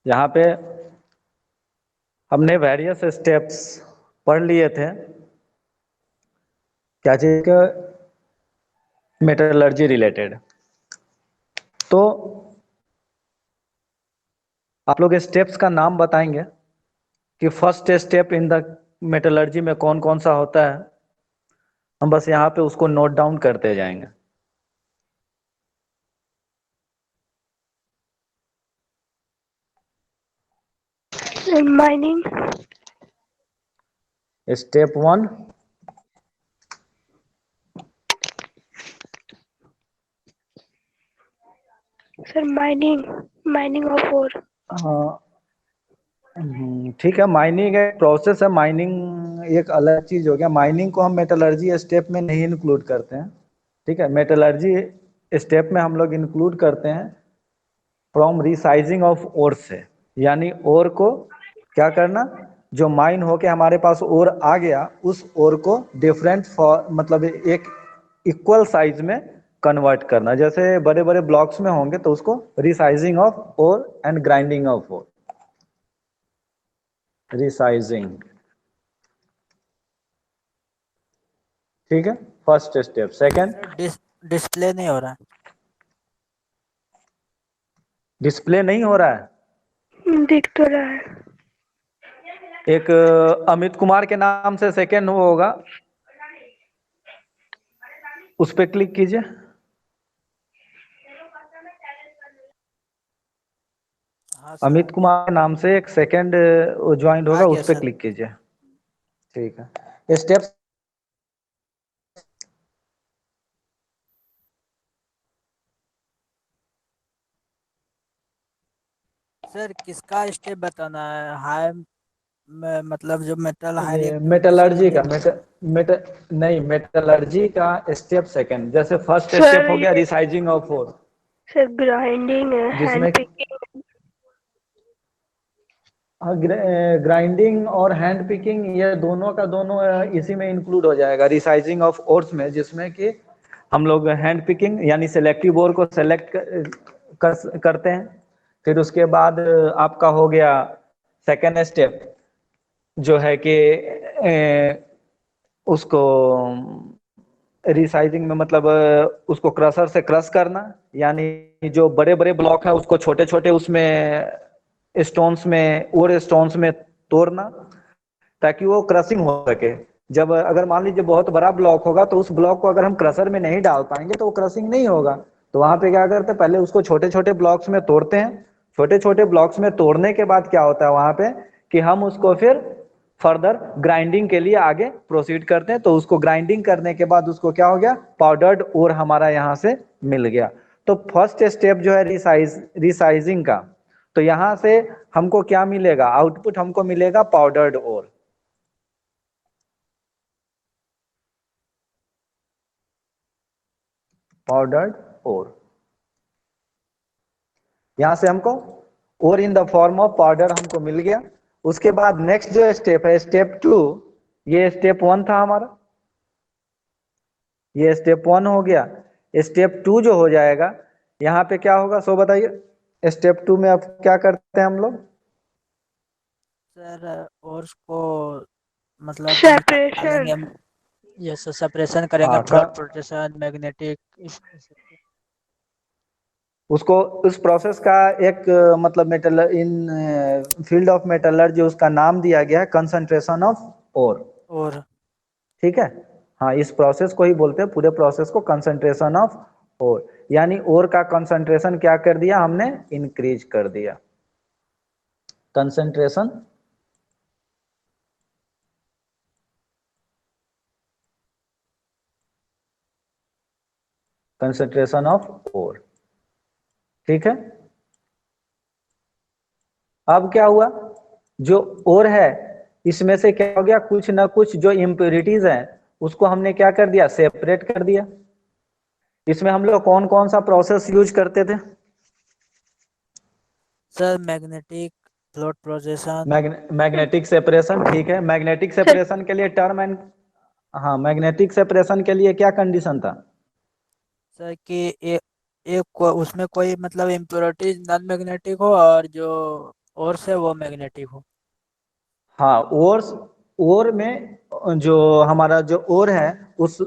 यहाँ पे हमने वेरियस स्टेप्स पढ़ लिए थे। क्या चीज का? Metallurgy related. तो आप लोग स्टेप्स का नाम बताएंगे कि first step in the metallurgy में कौन कौन सा होता है। हम बस यहाँ पे उसको नोट डाउन करते जाएंगे। Mining. Step 1। Sir mining, mining of ore. ठीक है, माइनिंग एक प्रोसेस है। माइनिंग एक अलग चीज हो गया। माइनिंग को हम मेटलर्जी स्टेप में नहीं इंक्लूड करते हैं। ठीक है, मेटलर्जी स्टेप में हम लोग इंक्लूड करते हैं फ्रॉम रिसाइजिंग ऑफ ओर से। यानी ओर को क्या करना, जो माइन होके हमारे पास ओर आ गया उस ओर को डिफरेंट मतलब एक इक्वल साइज में कन्वर्ट करना। जैसे बड़े बड़े ब्लॉक्स में होंगे तो उसको resizing of ore and grinding of ore. Resizing, ठीक है, first step. Second, sir display नहीं हो रहा है। डिस्प्ले नहीं हो रहा है। दिख तो रहा है। एक अमित कुमार के नाम से सेकंड वो होगा, उस पर क्लिक कीजिए। हाँ सर, अमित कुमार के नाम से एक सेकंड ज्वाइंट आ होगा, गया उस पर सर। क्लिक कीजिए। ठीक है, स्टेप। सर किसका स्टेप बताना है? हाई मतलब जो मेटल हाई ये रिएक्टिविटी मेटलर्जी का वाला। नहीं, मेटलर्जी का स्टेप सेकंड। जैसे फर्स्ट स्टेप सर हो गया ये resizing of ore, sir grinding है, हैंड जिसमें पिकिंग। ग्राइंडिंग और हैंड पिकिंग ये दोनों का दोनों इसी में इंक्लूड हो जाएगा, रिसाइजिंग ऑफ ओर्स में। जिसमें कि हम लोग हैंड पिकिंग यानी सेलेक्टिव ओर को सेलेक्ट करते हैं। फिर उसके बाद आपका हो गया सेकेंड स्टेप, जो है कि उसको रिसाइजिंग में मतलब उसको क्रशर से क्रश करना। यानी जो बड़े बड़े ब्लॉक है उसको छोटे छोटे उसमें स्टोन्स में और स्टोन्स में तोड़ना, ताकि वो क्रशिंग हो सके। जब अगर मान लीजिए बहुत बड़ा ब्लॉक होगा तो उस ब्लॉक को अगर हम क्रशर में नहीं डाल पाएंगे तो वो क्रशिंग नहीं होगा। तो वहां पे क्या करते हैं, पहले उसको छोटे छोटे ब्लॉक्स में तोड़ते हैं। छोटे छोटे ब्लॉक्स में तोड़ने के बाद क्या होता है वहां पे कि हम उसको फिर फर्दर ग्राइंडिंग के लिए आगे प्रोसीड करते हैं। तो उसको ग्राइंडिंग करने के बाद उसको क्या हो गया, पाउडर्ड ओर हमारा यहाँ से मिल गया। तो फर्स्ट स्टेप जो है रिसाइजिंग का, तो यहां से हमको क्या मिलेगा, आउटपुट हमको मिलेगा पाउडर्ड ओर। पाउडर्ड ओर, यहां से हमको ore in the form of powder हमको मिल गया। उसके बाद नेक्स्ट जो स्टेप है स्टेप 2, ये स्टेप 1 था हमारा, ये स्टेप 1 हो गया। स्टेप 2 जो हो जाएगा, यहाँ पे क्या होगा सो बताइए। स्टेप 2 में अब क्या करते हैं हम लोग? सर और को मतलब सेपरेशन। निकालेंगे। यस, सेपरेशन करेंगे, हाँ, फ्लोट प्रोटेक्शन, मैग्नेटिक इस उसको उस प्रोसेस का एक मतलब metal in field of metallurgy उसका नाम दिया गया है कंसंट्रेशन ऑफ ओर। और ठीक है, हाँ, इस प्रोसेस को ही बोलते हैं, पूरे प्रोसेस को कंसंट्रेशन ऑफ ओर। यानी ओर का कंसंट्रेशन क्या कर दिया हमने, इंक्रीज कर दिया। Concentration concentration of ore. ठीक है, अब क्या हुआ, जो ओर है इसमें से क्या हो गया, कुछ ना कुछ जो इम्प्योरिटीज हैं उसको हमने क्या कर दिया, सेपरेट कर दिया। इसमें हम लोग कौन कौन सा प्रोसेस यूज करते थे? Sir magnetic float projection. Magnetic separation, ठीक है। मैग्नेटिक सर सेपरेशन के लिए टर्म एंड, हाँ, मैग्नेटिक सेपरेशन के लिए क्या कंडीशन था? सर कि एक उसमें कोई मतलब इम्प्योरिटीज नॉन मैग्नेटिक हो और जो और से वो मैग्नेटिक हो। हाँ, ओर में जो हमारा जो ओर है, उस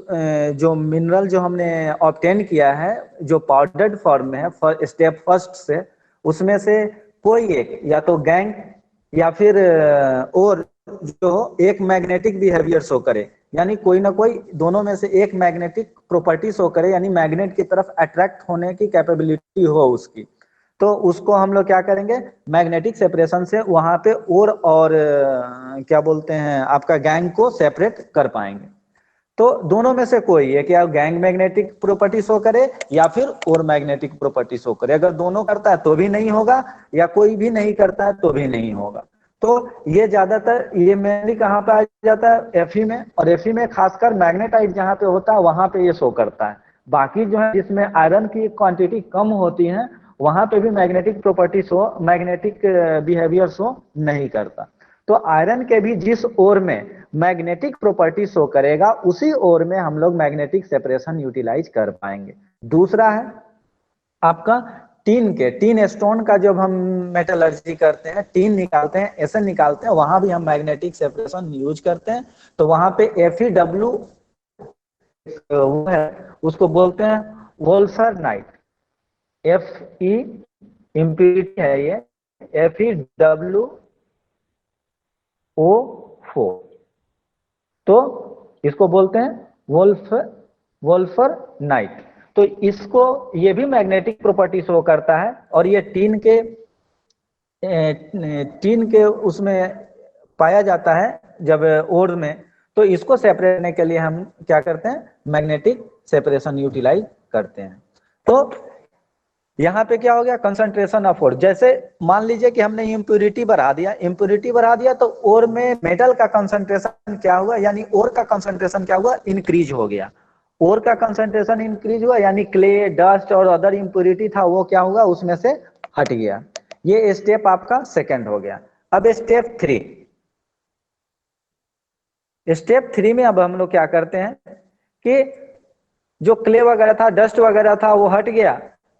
जो मिनरल जो हमने ऑब्टेन किया है, जो पाउडर्ड फॉर्म में है स्टेप फर्स्ट से, उसमें से कोई एक या तो गैंग या फिर और जो एक मैग्नेटिक बिहेवियर शो करे, यानी कोई ना कोई दोनों में से एक मैग्नेटिक प्रॉपर्टी शो करे, यानी मैग्नेट की तरफ अट्रैक्ट होने की कैपेबिलिटी हो उसकी, तो उसको हम लोग क्या करेंगे, मैग्नेटिक सेपरेशन से वहां पे और क्या बोलते हैं आपका गैंग को सेपरेट कर पाएंगे। तो दोनों में से कोई है कि आप गैंग मैग्नेटिक प्रॉपर्टी शो करे या फिर और मैग्नेटिक प्रॉपर्टी शो करे। अगर दोनों करता है तो भी नहीं होगा, या कोई भी नहीं करता है तो भी नहीं होगा। तो ये ज्यादातर ये मेनली कहाँ पे आ जाता है, एफई में, और एफई में खासकर मैग्नेटाइट जहाँ पे होता है वहां पे ये शो करता है। बाकी जो है जिसमें आयरन की क्वांटिटी कम होती है वहां पे भी magnetic property show, magnetic behaviour show नहीं करता। तो आयरन के भी जिस ओर में मैग्नेटिक प्रॉपर्टी शो करेगा उसी ओर में हम लोग मैग्नेटिक सेपरेशन यूटिलाइज कर पाएंगे। दूसरा है आपका टीन स्टोन का, जब हम मेटलर्जी करते हैं, टीन निकालते हैं, एसन निकालते हैं, वहां भी हम मैग्नेटिक सेपरेशन यूज करते हैं। तो वहां पे FeW वो है, उसको बोलते हैं वोल्फरनाइट। Fe इम्प्यूरिटी है ये, FeWO4, तो इसको बोलते हैं वोल्फरनाइट। तो इसको ये भी मैग्नेटिक प्रॉपर्टी शो करता है, और ये टीन के उसमें पाया जाता है जब ओर में। तो इसको सेपरेट करने के लिए हम क्या करते हैं, मैग्नेटिक सेपरेशन यूटिलाइज करते हैं। तो यहाँ पे क्या हो गया, कंसंट्रेशन ऑफ ओर। जैसे मान लीजिए कि हमने इम्प्यूरिटी बढ़ा दिया, तो ओर में मेटल का कंसंट्रेशन क्या हुआ, यानी ओर का कंसंट्रेशन क्या हुआ, इंक्रीज हो गया। ओर का कंसंट्रेशन इंक्रीज हुआ, यानी क्ले, डस्ट और अदर इम्प्यूरिटी था वो क्या हुआ, उसमें से हट गया। ये स्टेप आपका सेकेंड हो गया। अब स्टेप थ्री में अब हम लोग क्या करते हैं कि जो क्ले वगैरह था, डस्ट वगैरह था, वो हट गया।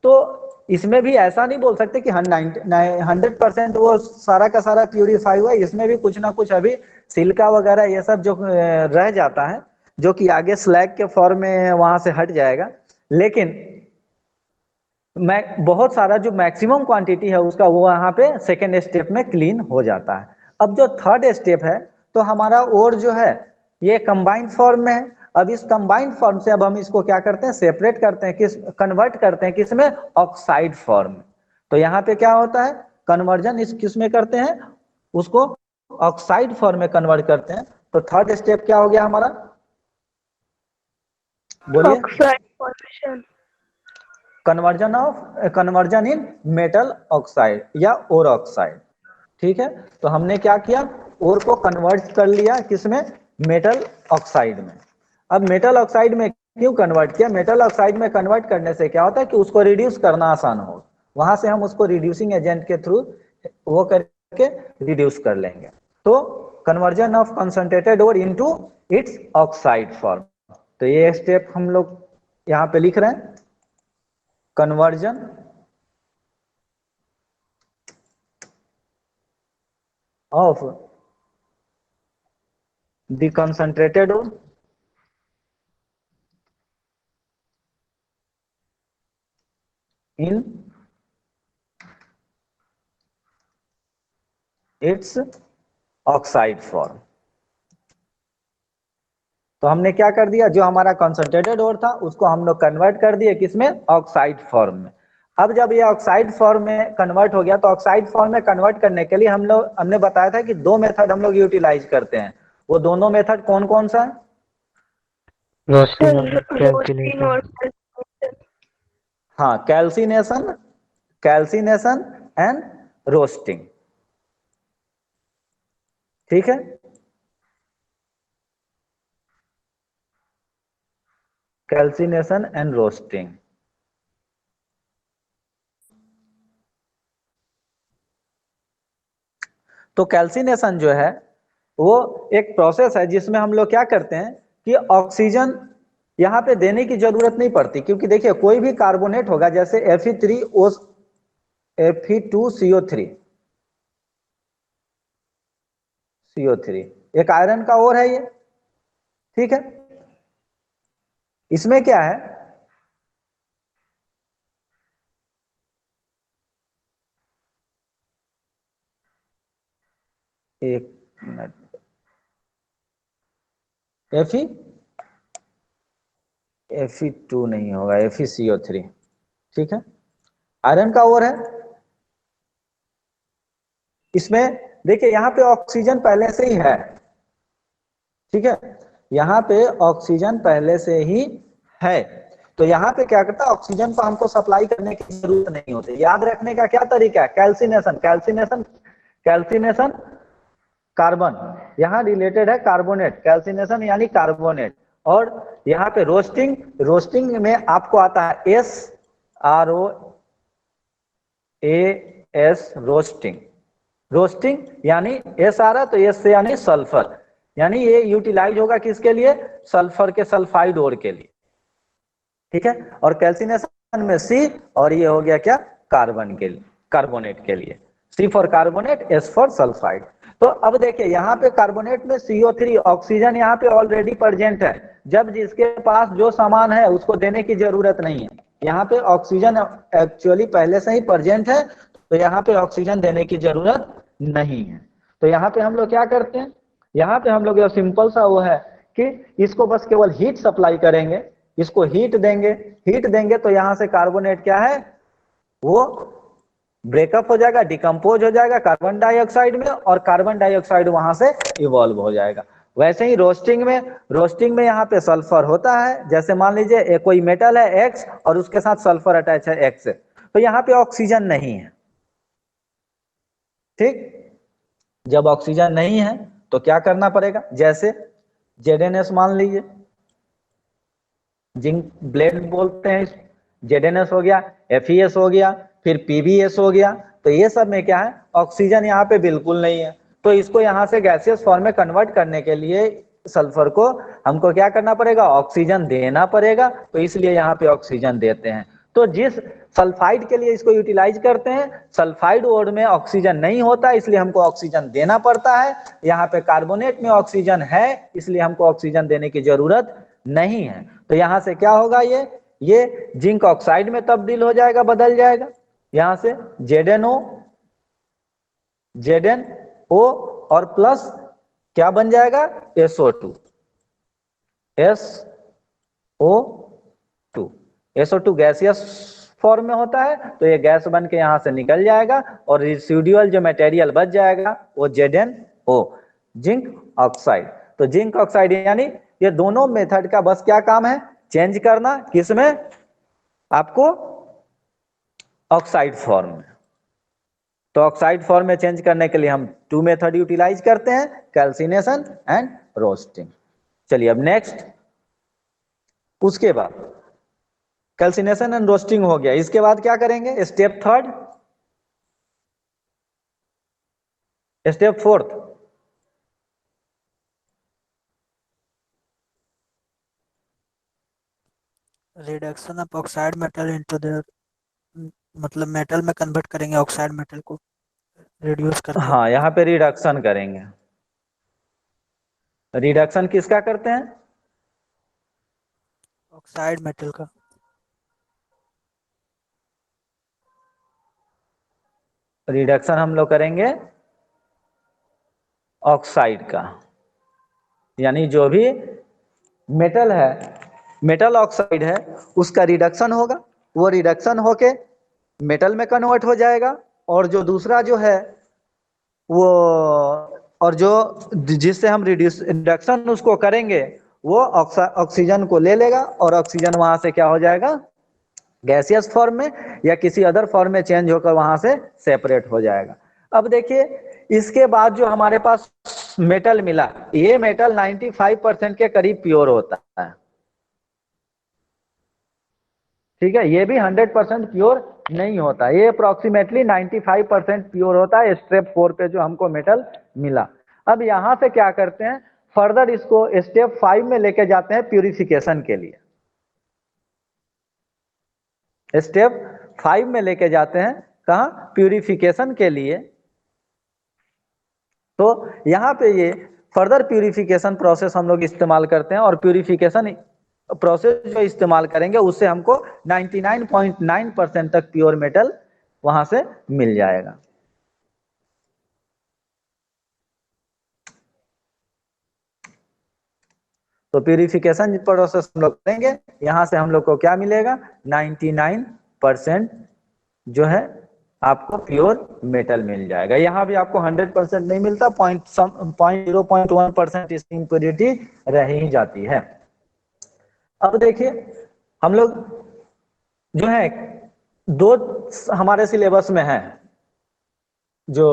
तो इसमें भी ऐसा नहीं बोल सकते कि 100% वो सारा का सारा प्यूरिफाई हुआ। इसमें भी कुछ ना कुछ अभी सिलिका वगैरह ये सब जो रह जाता है, जो कि आगे स्लैग के फॉर्म में वहां से हट जाएगा। लेकिन बहुत सारा जो मैक्सिमम क्वांटिटी है उसका वो वहां पे सेकेंड स्टेप में क्लीन हो जाता है। अब जो थर्ड स्टेप है, तो हमारा ओर जो है ये कंबाइंड फॉर्म में है। अब इस कंबाइंड फॉर्म से अब हम इसको क्या करते हैं, सेपरेट करते हैं, कन्वर्ट करते हैं किसमें, ऑक्साइड फॉर्म में। तो यहाँ पे क्या होता है, कन्वर्जन इस किस में करते हैं, उसको ऑक्साइड फॉर्म में कन्वर्ट करते हैं। तो थर्ड स्टेप क्या हो गया हमारा, बोलिए। Oxide formation. Conversion in metal oxide या ओर ऑक्साइड। ठीक है, तो हमने क्या किया, ओर को कन्वर्ट कर लिया किसमें, मेटल ऑक्साइड में। अब मेटल ऑक्साइड में क्यों कन्वर्ट किया, मेटल ऑक्साइड में कन्वर्ट करने से क्या होता है कि उसको रिड्यूस करना आसान हो, वहां से हम उसको रिड्यूसिंग एजेंट के थ्रू वो करके रिड्यूस कर लेंगे। तो conversion of concentrated ore into its oxide form. तो ये स्टेप हम लोग यहाँ पे लिख रहे हैं, conversion of the concentrated ore in its oxide form। तो हमने क्या कर दिया, जो हमारा कंसंट्रेटेड ओर था उसको हम लोग कन्वर्ट कर दिए किसमें, ऑक्साइड फॉर्म में। अब जब ये ऑक्साइड फॉर्म में कन्वर्ट हो गया, तो ऑक्साइड फॉर्म में कन्वर्ट करने के लिए हमने बताया था कि दो मेथड हम लोग यूटिलाइज करते हैं। वो दोनों मेथड कौन कौन सा है, Roasting कैल्सिनेशन। or calcination. हाँ, कैल्सिनेशन एंड रोस्टिंग। ठीक है, कैल्सिनेशन एंड रोस्टिंग। तो कैल्सिनेशन जो है वो एक प्रोसेस है जिसमें हम लोग क्या करते हैं कि ऑक्सीजन यहाँ पे देने की जरूरत नहीं पड़ती, क्योंकि देखिए कोई भी कार्बोनेट होगा, जैसे Fe2CO3, CO3, एक आयरन का ओर है ये, ठीक है। इसमें क्या है, एक मिनट, Fe2 नहीं होगा, FeCO3, ठीक है, आयरन का ओर है। इसमें देखिए यहाँ पे ऑक्सीजन पहले से ही है, ठीक है, यहाँ पे ऑक्सीजन पहले से ही है। तो यहाँ पे क्या करता है, ऑक्सीजन को हमको सप्लाई करने की जरूरत नहीं होती। याद रखने का क्या तरीका है, कैल्सिनेशन, कैल्सिनेशन, कैल्सिनेशन कार्बन, यहाँ रिलेटेड है कार्बोनेट, कैल्सिनेशन यानी कार्बोनेट। और यहाँ पे रोस्टिंग, रोस्टिंग में आपको आता है SROAS, रोस्टिंग, रोस्टिंग यानी एस आ रहा तो एस से यानी सल्फर, यानी ये यूटिलाइज होगा किसके लिए, सल्फर के सल्फाइड ओर के लिए, ठीक है। और कैल्सिनेशन में सी, और ये हो गया क्या, कार्बन के लिए, कार्बोनेट के लिए, C for carbonate, S for sulphide. तो अब देखिए यहाँ पे कार्बोनेट में CO3, ऑक्सीजन यहाँ पे ऑलरेडी प्रेजेंट है। जब जिसके पास जो सामान है उसको देने की जरूरत नहीं है, यहाँ पे ऑक्सीजन एक्चुअली पहले से ही प्रेजेंट है, तो यहाँ पे ऑक्सीजन देने की जरूरत नहीं है। तो यहाँ पे हम लोग क्या करते हैं, यहाँ पे हम लोग सिंपल सा वो है कि इसको बस केवल हीट सप्लाई करेंगे, इसको हीट देंगे, हीट देंगे तो यहाँ से कार्बोनेट क्या है, वो ब्रेकअप हो जाएगा, डिकम्पोज हो जाएगा कार्बन डाइऑक्साइड में, और कार्बन डाइऑक्साइड वहां से इवॉल्व हो जाएगा। वैसे ही रोस्टिंग में, रोस्टिंग में यहाँ पे सल्फर होता है, जैसे मान लीजिए कोई मेटल है X और उसके साथ सल्फर अटैच है X, तो यहाँ पे ऑक्सीजन नहीं है, ठीक। जब ऑक्सीजन नहीं है तो क्या करना पड़ेगा, जैसे ZnS मान लीजिए, जिंक ब्लेड बोलते हैं, ZnS हो गया, FeS हो गया, फिर PbS हो गया। तो ये सब में क्या है, ऑक्सीजन यहाँ पे बिल्कुल नहीं है, तो इसको यहाँ से गैसियस फॉर्म में कन्वर्ट करने के लिए सल्फर को हमको क्या करना पड़ेगा, ऑक्सीजन देना पड़ेगा, तो इसलिए यहाँ पे ऑक्सीजन देते हैं। तो जिस सल्फाइड के लिए इसको यूटिलाइज करते हैं, सल्फाइड ओर में ऑक्सीजन नहीं होता, इसलिए हमको ऑक्सीजन देना पड़ता है। यहाँ पे कार्बोनेट में ऑक्सीजन है, इसलिए हमको ऑक्सीजन देने की जरूरत नहीं है। तो यहाँ से क्या होगा, ये जिंक ऑक्साइड में तब्दील हो जाएगा, बदल जाएगा, यहाँ से ZnO, ZnO और प्लस क्या बन जाएगा, SO2, SO2, SO2 gaseous form में होता है, तो ये गैस बन के यहाँ से निकल जाएगा, और रेसिडुअल जो मटेरियल बच जाएगा वो ZnO, जिंक ऑक्साइड। तो जिंक ऑक्साइड यानी ये दोनों मेथड का बस क्या काम है, चेंज करना, किसमें, आपको ऑक्साइड फॉर्म में। तो ऑक्साइड फॉर्म में चेंज करने के लिए हम 2 मेथड यूटिलाइज करते हैं, कैल्सिनेशन एंड रोस्टिंग। चलिए अब नेक्स्ट, उसके बाद कैल्सिनेशन एंड रोस्टिंग हो गया, इसके बाद क्या करेंगे, step third, step fourth, reduction of oxide metal into the, मतलब मेटल में कन्वर्ट करेंगे ऑक्साइड मेटल को रिड्यूस करके। हाँ यहाँ पे रिडक्शन करेंगे। रिडक्शन किसका करते हैं, ऑक्साइड मेटल का। रिडक्शन हम लोग करेंगे ऑक्साइड का, यानी जो भी मेटल है, मेटल ऑक्साइड है, उसका रिडक्शन होगा, वो रिडक्शन होके मेटल में कन्वर्ट हो जाएगा, और जो दूसरा जो है वो, और जो जिससे हम रिडक्शन उसको करेंगे, वो ऑक्सीजन को ले लेगा, और ऑक्सीजन वहां से क्या हो जाएगा, गैसियस फॉर्म में या किसी अदर फॉर्म में चेंज होकर वहां से सेपरेट हो जाएगा। अब देखिए इसके बाद जो हमारे पास मेटल मिला, ये मेटल 95% के करीब प्योर होता है, ठीक है, ये भी 100% प्योर नहीं होता, ये अप्रोक्सीमेटली 95% प्योर होता है स्टेप 4 पे जो हमको मेटल मिला। अब यहां से क्या करते हैं, फर्दर इसको स्टेप 5 में लेके जाते हैं प्यूरिफिकेशन के लिए, स्टेप 5 में लेके जाते हैं कहा, प्यूरिफिकेशन के लिए। तो यहाँ पे ये फर्दर प्यूरिफिकेशन प्रोसेस हम लोग इस्तेमाल करते हैं, और प्यूरिफिकेशन प्रोसेस जो इस्तेमाल करेंगे उससे हमको 99.9% तक प्योर मेटल वहां से मिल जाएगा। तो प्यूरिफिकेशन प्रोसेस हम लोग करेंगे, यहां से हम लोग को क्या मिलेगा, 99% जो है आपको प्योर मेटल मिल जाएगा। यहाँ भी आपको 100% नहीं मिलता, 0.1% इसकी इम्प्योरिटी रह ही जाती है। अब देखिए हम लोग जो है दो हमारे सिलेबस में है जो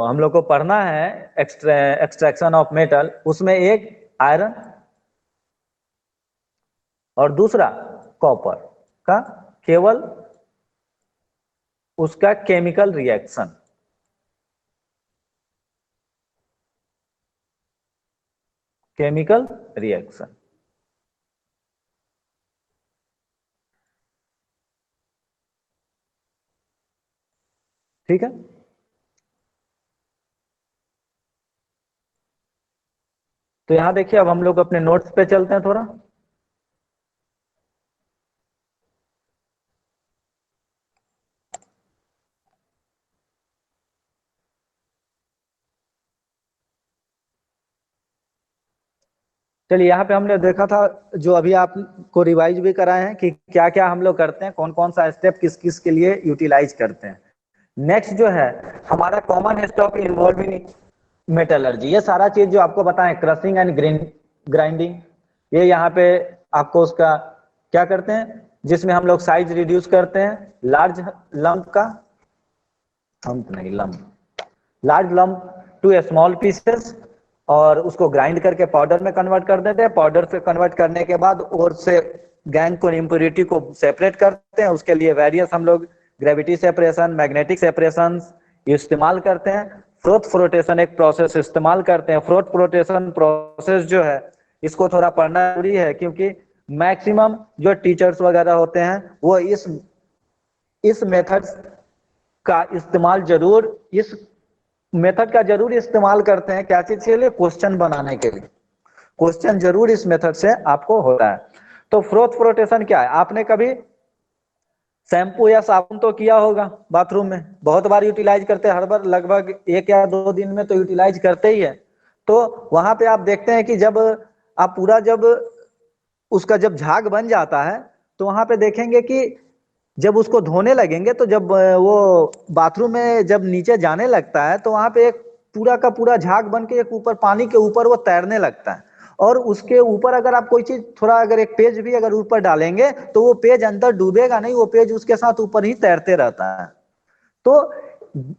हम लोग को पढ़ना है एक्सट्रैक्शन ऑफ मेटल, उसमें एक आयरन और दूसरा कॉपर का केवल उसका केमिकल रिएक्शन, केमिकल रिएक्शन। ठीक है, तो यहां देखिए अब हम लोग अपने नोट्स पे चलते हैं थोड़ा। चलिए यहाँ पे हमने देखा था, जो अभी आपको रिवाइज भी कराए हैं कि क्या क्या हम लोग करते हैं, कौन कौन सा स्टेप किस किस के लिए यूटिलाइज करते हैं। नेक्स्ट जो है हमारा कॉमन स्टॉक इन्वॉल्विंग मेटलर्जी, ये सारा चीज जो आपको बताएं, क्रशिंग एंड ग्राइंडिंग, ये यहाँ पे आपको उसका क्या करते हैं, जिसमें हम लोग साइज रिड्यूस करते हैं लार्ज लंप का, हम नहीं lump, large lump to small pieces, और उसको ग्राइंड करके पाउडर में कन्वर्ट कर देते हैं। पाउडर से कन्वर्ट करने के बाद और से गैंग को, इम्प्योरिटी को सेपरेट करते हैं। उसके लिए वेरियस हम लोग ग्रेविटी सेपरेशन, मैग्नेटिक सेपरेशन इस्तेमाल करते हैं। फ्रोथ फ्लोटेशन एक प्रोसेस इस्तेमाल करते हैं। फ्रोथ फ्लोटेशन प्रोसेस जो है इसको थोड़ा पढ़ना जरूरी है, क्योंकि मैक्सिमम जो टीचर्स वगैरह होते हैं वो इस मेथड का इस्तेमाल जरूर, इस मेथड का जरूर इस्तेमाल करते हैं। क्या चीज के लिए, क्वेश्चन बनाने के लिए। क्वेश्चन जरूर इस मेथड से आपको होता है। तो फ्रोथ फ्लोटेशन क्या है, आपने कभी शैम्पू या साबुन तो किया होगा बाथरूम में, बहुत बार यूटिलाइज करते हैं, हर बार लगभग 1 या 2 दिन में तो यूटिलाइज करते ही है। तो वहां पे आप देखते हैं कि जब आप पूरा, जब उसका जब झाग बन जाता है, तो वहां पे देखेंगे कि जब उसको धोने लगेंगे, तो जब वो बाथरूम में जब नीचे जाने लगता है, तो वहां पे एक पूरा का पूरा झाग बन के एक ऊपर पानी के ऊपर वो तैरने लगता है। और उसके ऊपर अगर आप कोई चीज थोड़ा, अगर एक पेज भी अगर ऊपर डालेंगे तो वो पेज अंदर डूबेगा नहीं, वो पेज उसके साथ ऊपर ही तैरते रहता है। तो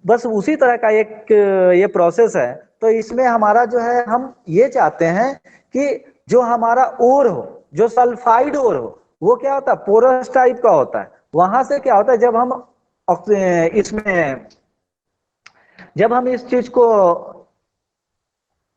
बस उसी तरह का एक ये प्रोसेस है। तो इसमें हमारा जो है, हम ये चाहते हैं कि जो हमारा ओर हो, जो सल्फाइड ओर हो, वो क्या होता है, पोरस टाइप का होता है। वहां से क्या होता है, जब हम इस चीज को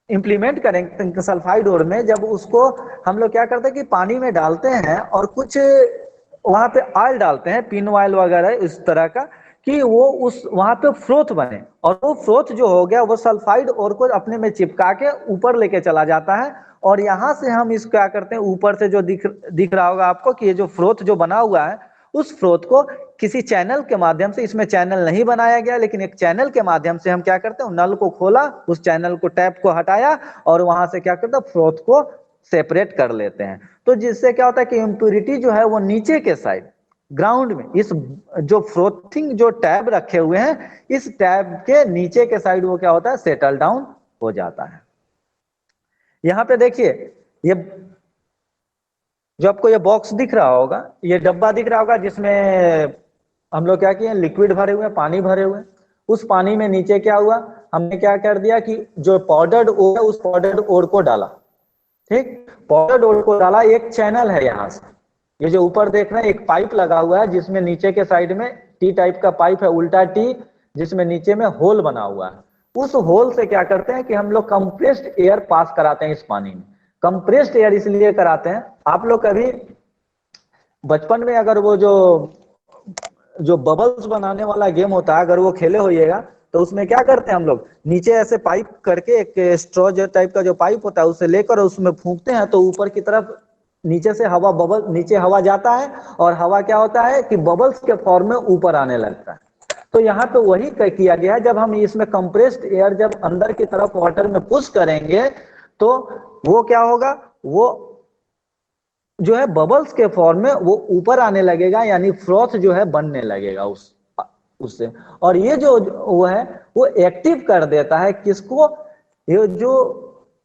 इंप्लीमेंट करेंगे सल्फाइड ओर में, जब उसको हम लोग क्या करते हैं कि पानी में डालते हैं और कुछ वहां पे ऑयल डालते हैं, पिन ऑयल वगैरह इस तरह का, कि वो उस वहां पे फ्रोथ बने, और वो फ्रोथ जो हो गया वो सल्फाइड ओर को अपने में चिपका के ऊपर लेके चला जाता है। और यहाँ से हम इसको क्या करते हैं, ऊपर से जो दिख रहा होगा आपको कि ये जो फ्रोथ जो बना हुआ है, उस फ्रोथ को किसी चैनल के माध्यम से, इसमें चैनल नहीं बनाया गया, लेकिन एक चैनल के माध्यम से हम क्या करते हैं, नल को खोला, उस चैनल को, टैप को हटाया, और वहां से क्या करते हैं, फ्रोथ को सेपरेट कर लेते हैं। तो जिससे क्या होता है कि इम्प्योरिटी जो है वो नीचे के साइड, ग्राउंड में, इस जो फ्रोथिंग जो टैब रखे हुए हैं, इस टैब के नीचे के साइड वो क्या होता है, सेटल डाउन हो जाता है। यहाँ पे देखिए, ये जो आपको ये बॉक्स दिख रहा होगा, ये डब्बा दिख रहा होगा, जिसमें हम लोग क्या किए, लिक्विड भरे हुए हैं, पानी भरे हुए हैं। उस पानी में नीचे क्या हुआ, हमने क्या कर दिया कि जो पाउडर्ड ओर है, उस पाउडर्ड ओर को डाला। ठीक, पाउडर्ड ओर को डाला, एक चैनल है यहाँ से, ये जो ऊपर देख रहे हैं एक पाइप लगा हुआ है, जिसमें नीचे के साइड में टी टाइप का पाइप है, उल्टा टी, जिसमें नीचे में होल बना हुआ है। उस होल से क्या करते हैं कि हम लोग कंप्रेस्ड एयर पास कराते हैं इस पानी में। कंप्रेस्ड एयर इसलिए कराते हैं, आप लोग कभी बचपन में अगर वो जो बबल्स बनाने वाला गेम होता है, अगर वो खेले होइएगा, तो उसमें क्या करते हैं हम लोग, नीचे ऐसे पाइप करके एक स्ट्रॉ टाइप का जो पाइप होता है उससे लेकर उसमें फूंकते हैं, तो ऊपर की तरफ नीचे से हवा बबल, नीचे हवा जाता है और हवा क्या होता है कि बबल्स के फॉर्म में ऊपर आने लगता है। तो यहाँ पे वही किया गया है, जब हम इसमें कंप्रेस्ड एयर जब अंदर की तरफ वाटर में पुश करेंगे तो वो क्या होगा, वो जो है बबल्स के फॉर्म में वो ऊपर आने लगेगा, यानी फ्रॉथ जो है बनने लगेगा उससे। और ये जो वो है वो एक्टिव कर देता है किसको, ये जो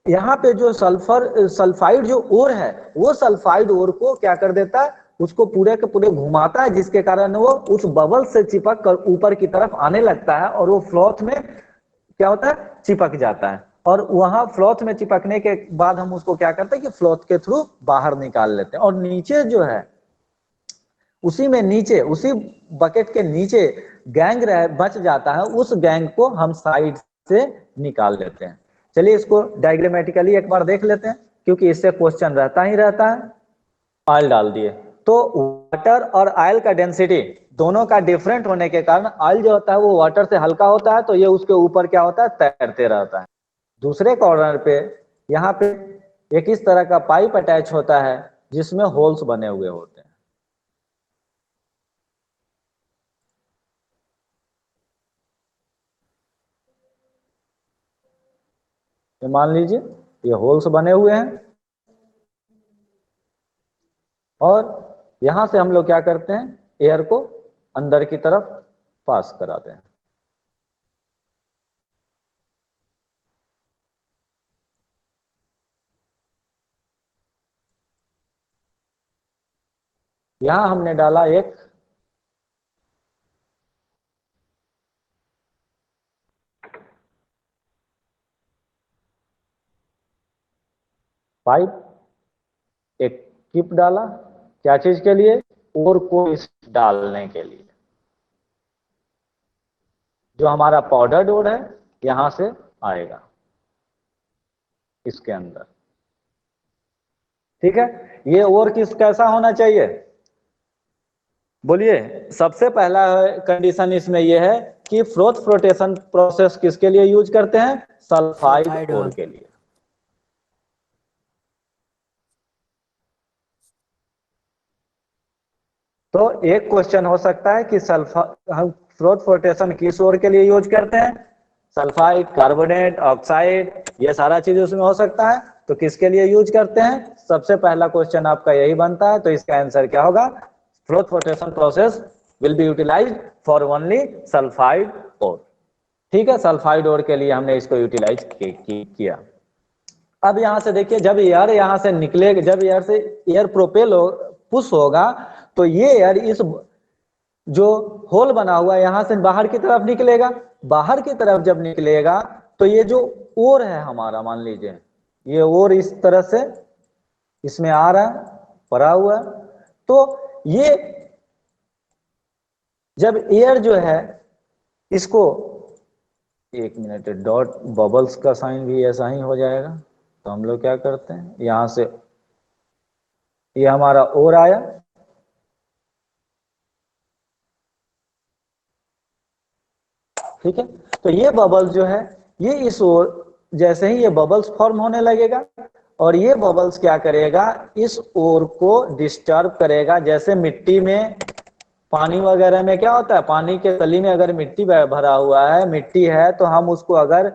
यहाँ पे जो सल्फाइड जो ओर है वो सल्फाइड ओर को क्या कर देता है, उसको पूरे के पूरे घुमाता है, जिसके कारण वो उस बबल से चिपक कर ऊपर की तरफ आने लगता है और वो फ्रॉथ में क्या होता है, चिपक जाता है। और वहां फ्लॉथ में चिपकने के बाद हम उसको क्या करते हैं कि फ्लॉथ के थ्रू बाहर निकाल लेते हैं। और नीचे जो है उसी में नीचे उसी बकेट के नीचे गैंग बच जाता है, उस गैंग को हम साइड से निकाल लेते हैं। चलिए इसको डायग्रामेटिकली एक बार देख लेते हैं, क्योंकि इससे क्वेश्चन रहता ही रहता है। ऑयल डाल दिए तो वाटर और ऑयल का डेंसिटी दोनों का डिफरेंट होने के कारण ऑयल जो होता है वो वाटर से हल्का होता है, तो ये उसके ऊपर क्या होता है, तैरते रहता है। दूसरे कॉर्नर पे यहाँ पे एक इस तरह का पाइप अटैच होता है जिसमें होल्स बने हुए होते हैं। तो मान लीजिए ये होल्स बने हुए हैं और यहां से हम लोग क्या करते हैं, एयर को अंदर की तरफ पास कराते हैं। यहां हमने डाला एक पाइप, एक टिप डाला, क्या चीज के लिए, और को इस डालने के लिए। जो हमारा पाउडर डोर है यहां से आएगा इसके अंदर, ठीक है। ये और किस कैसा होना चाहिए, बोलिए। सबसे पहला कंडीशन इसमें यह है कि फ्रोथ फ्लोटेशन प्रोसेस किसके लिए यूज करते हैं, सल्फाइड सल्फाइड ओर और के लिए। तो एक क्वेश्चन हो सकता है कि हम फ्लोट फ्लोटेशन किस ओर के लिए यूज करते हैं, सल्फाइड, कार्बोनेट, ऑक्साइड, ये सारा चीज उसमें हो सकता है। तो किसके लिए यूज करते हैं, सबसे पहला क्वेश्चन आपका यही बनता है। तो इसका आंसर क्या होगा, float flotation process will be utilised for only sulphide ore. ठीक है, सल्फाइड ओर के लिए हमने इसको यूटिलाइज किया। अब यहां से देखिए, जब एयर यहां से निकलेगा, जब एयर से एयर प्रोपेल हो पुश होगा तो ये एयर इस जो होल बना हुआ है यहां से बाहर की तरफ निकलेगा। बाहर की तरफ जब निकलेगा तो ये जो ओर है हमारा, मान लीजिए ये ओर इस तरह से इसमें आ रहा है, पड़ा हुआ है। तो ये जब एयर जो है इसको, एक मिनट, डॉट बबल्स का साइन भी ऐसा ही हो जाएगा। तो हम लोग क्या करते हैं, यहां से ये हमारा ओर आया, ठीक है। तो ये बबल्स जो है ये इस ओर, जैसे ही ये बबल्स फॉर्म होने लगेगा और ये बबल्स क्या करेगा, इस ओर को डिस्टर्ब करेगा। जैसे मिट्टी में पानी वगैरह में क्या होता है, पानी के तली में अगर मिट्टी भरा हुआ है, मिट्टी है, तो हम उसको अगर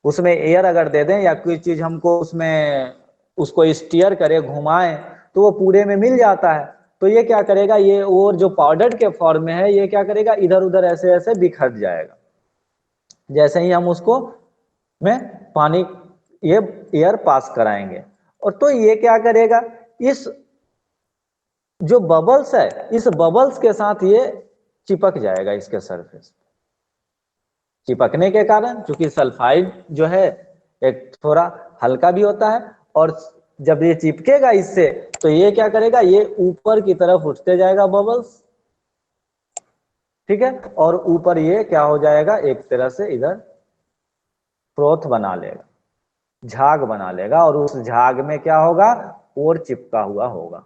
उसमें एयर अगर दे दें या कोई चीज हमको उसमें उसको स्टीयर करे, घुमाए, तो वो पूरे में मिल जाता है। तो ये क्या करेगा, ये और जो पाउडर के फॉर्म में है ये क्या करेगा, इधर उधर ऐसे ऐसे बिखर जाएगा। जैसे ही हम उसको में पानी ये एयर पास कराएंगे, और तो ये क्या करेगा, इस जो बबल्स है इस बबल्स के साथ ये चिपक जाएगा इसके सरफेस। चिपकने के कारण, चूंकि सल्फाइड जो है एक थोड़ा हल्का भी होता है, और जब ये चिपकेगा इससे तो ये क्या करेगा, ये ऊपर की तरफ उठते जाएगा बबल्स, ठीक है। और ऊपर ये क्या हो जाएगा, एक तरह से इधर फ्रोथ बना लेगा, झाग बना लेगा, और उस झाग में क्या होगा, और चिपका हुआ होगा।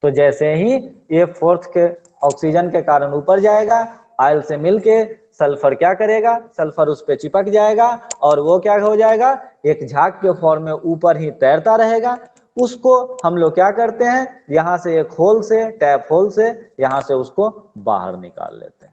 तो जैसे ही ये फोर्थ के ऑक्सीजन के कारण ऊपर जाएगा, ऑयल से मिलके सल्फर क्या करेगा, सल्फर उस पे चिपक जाएगा और वो क्या हो जाएगा, एक झाग के फॉर्म में ऊपर ही तैरता रहेगा। उसको हम लोग क्या करते हैं, यहां से एक होल से, टैप होल से यहां से उसको बाहर निकाल लेते हैं।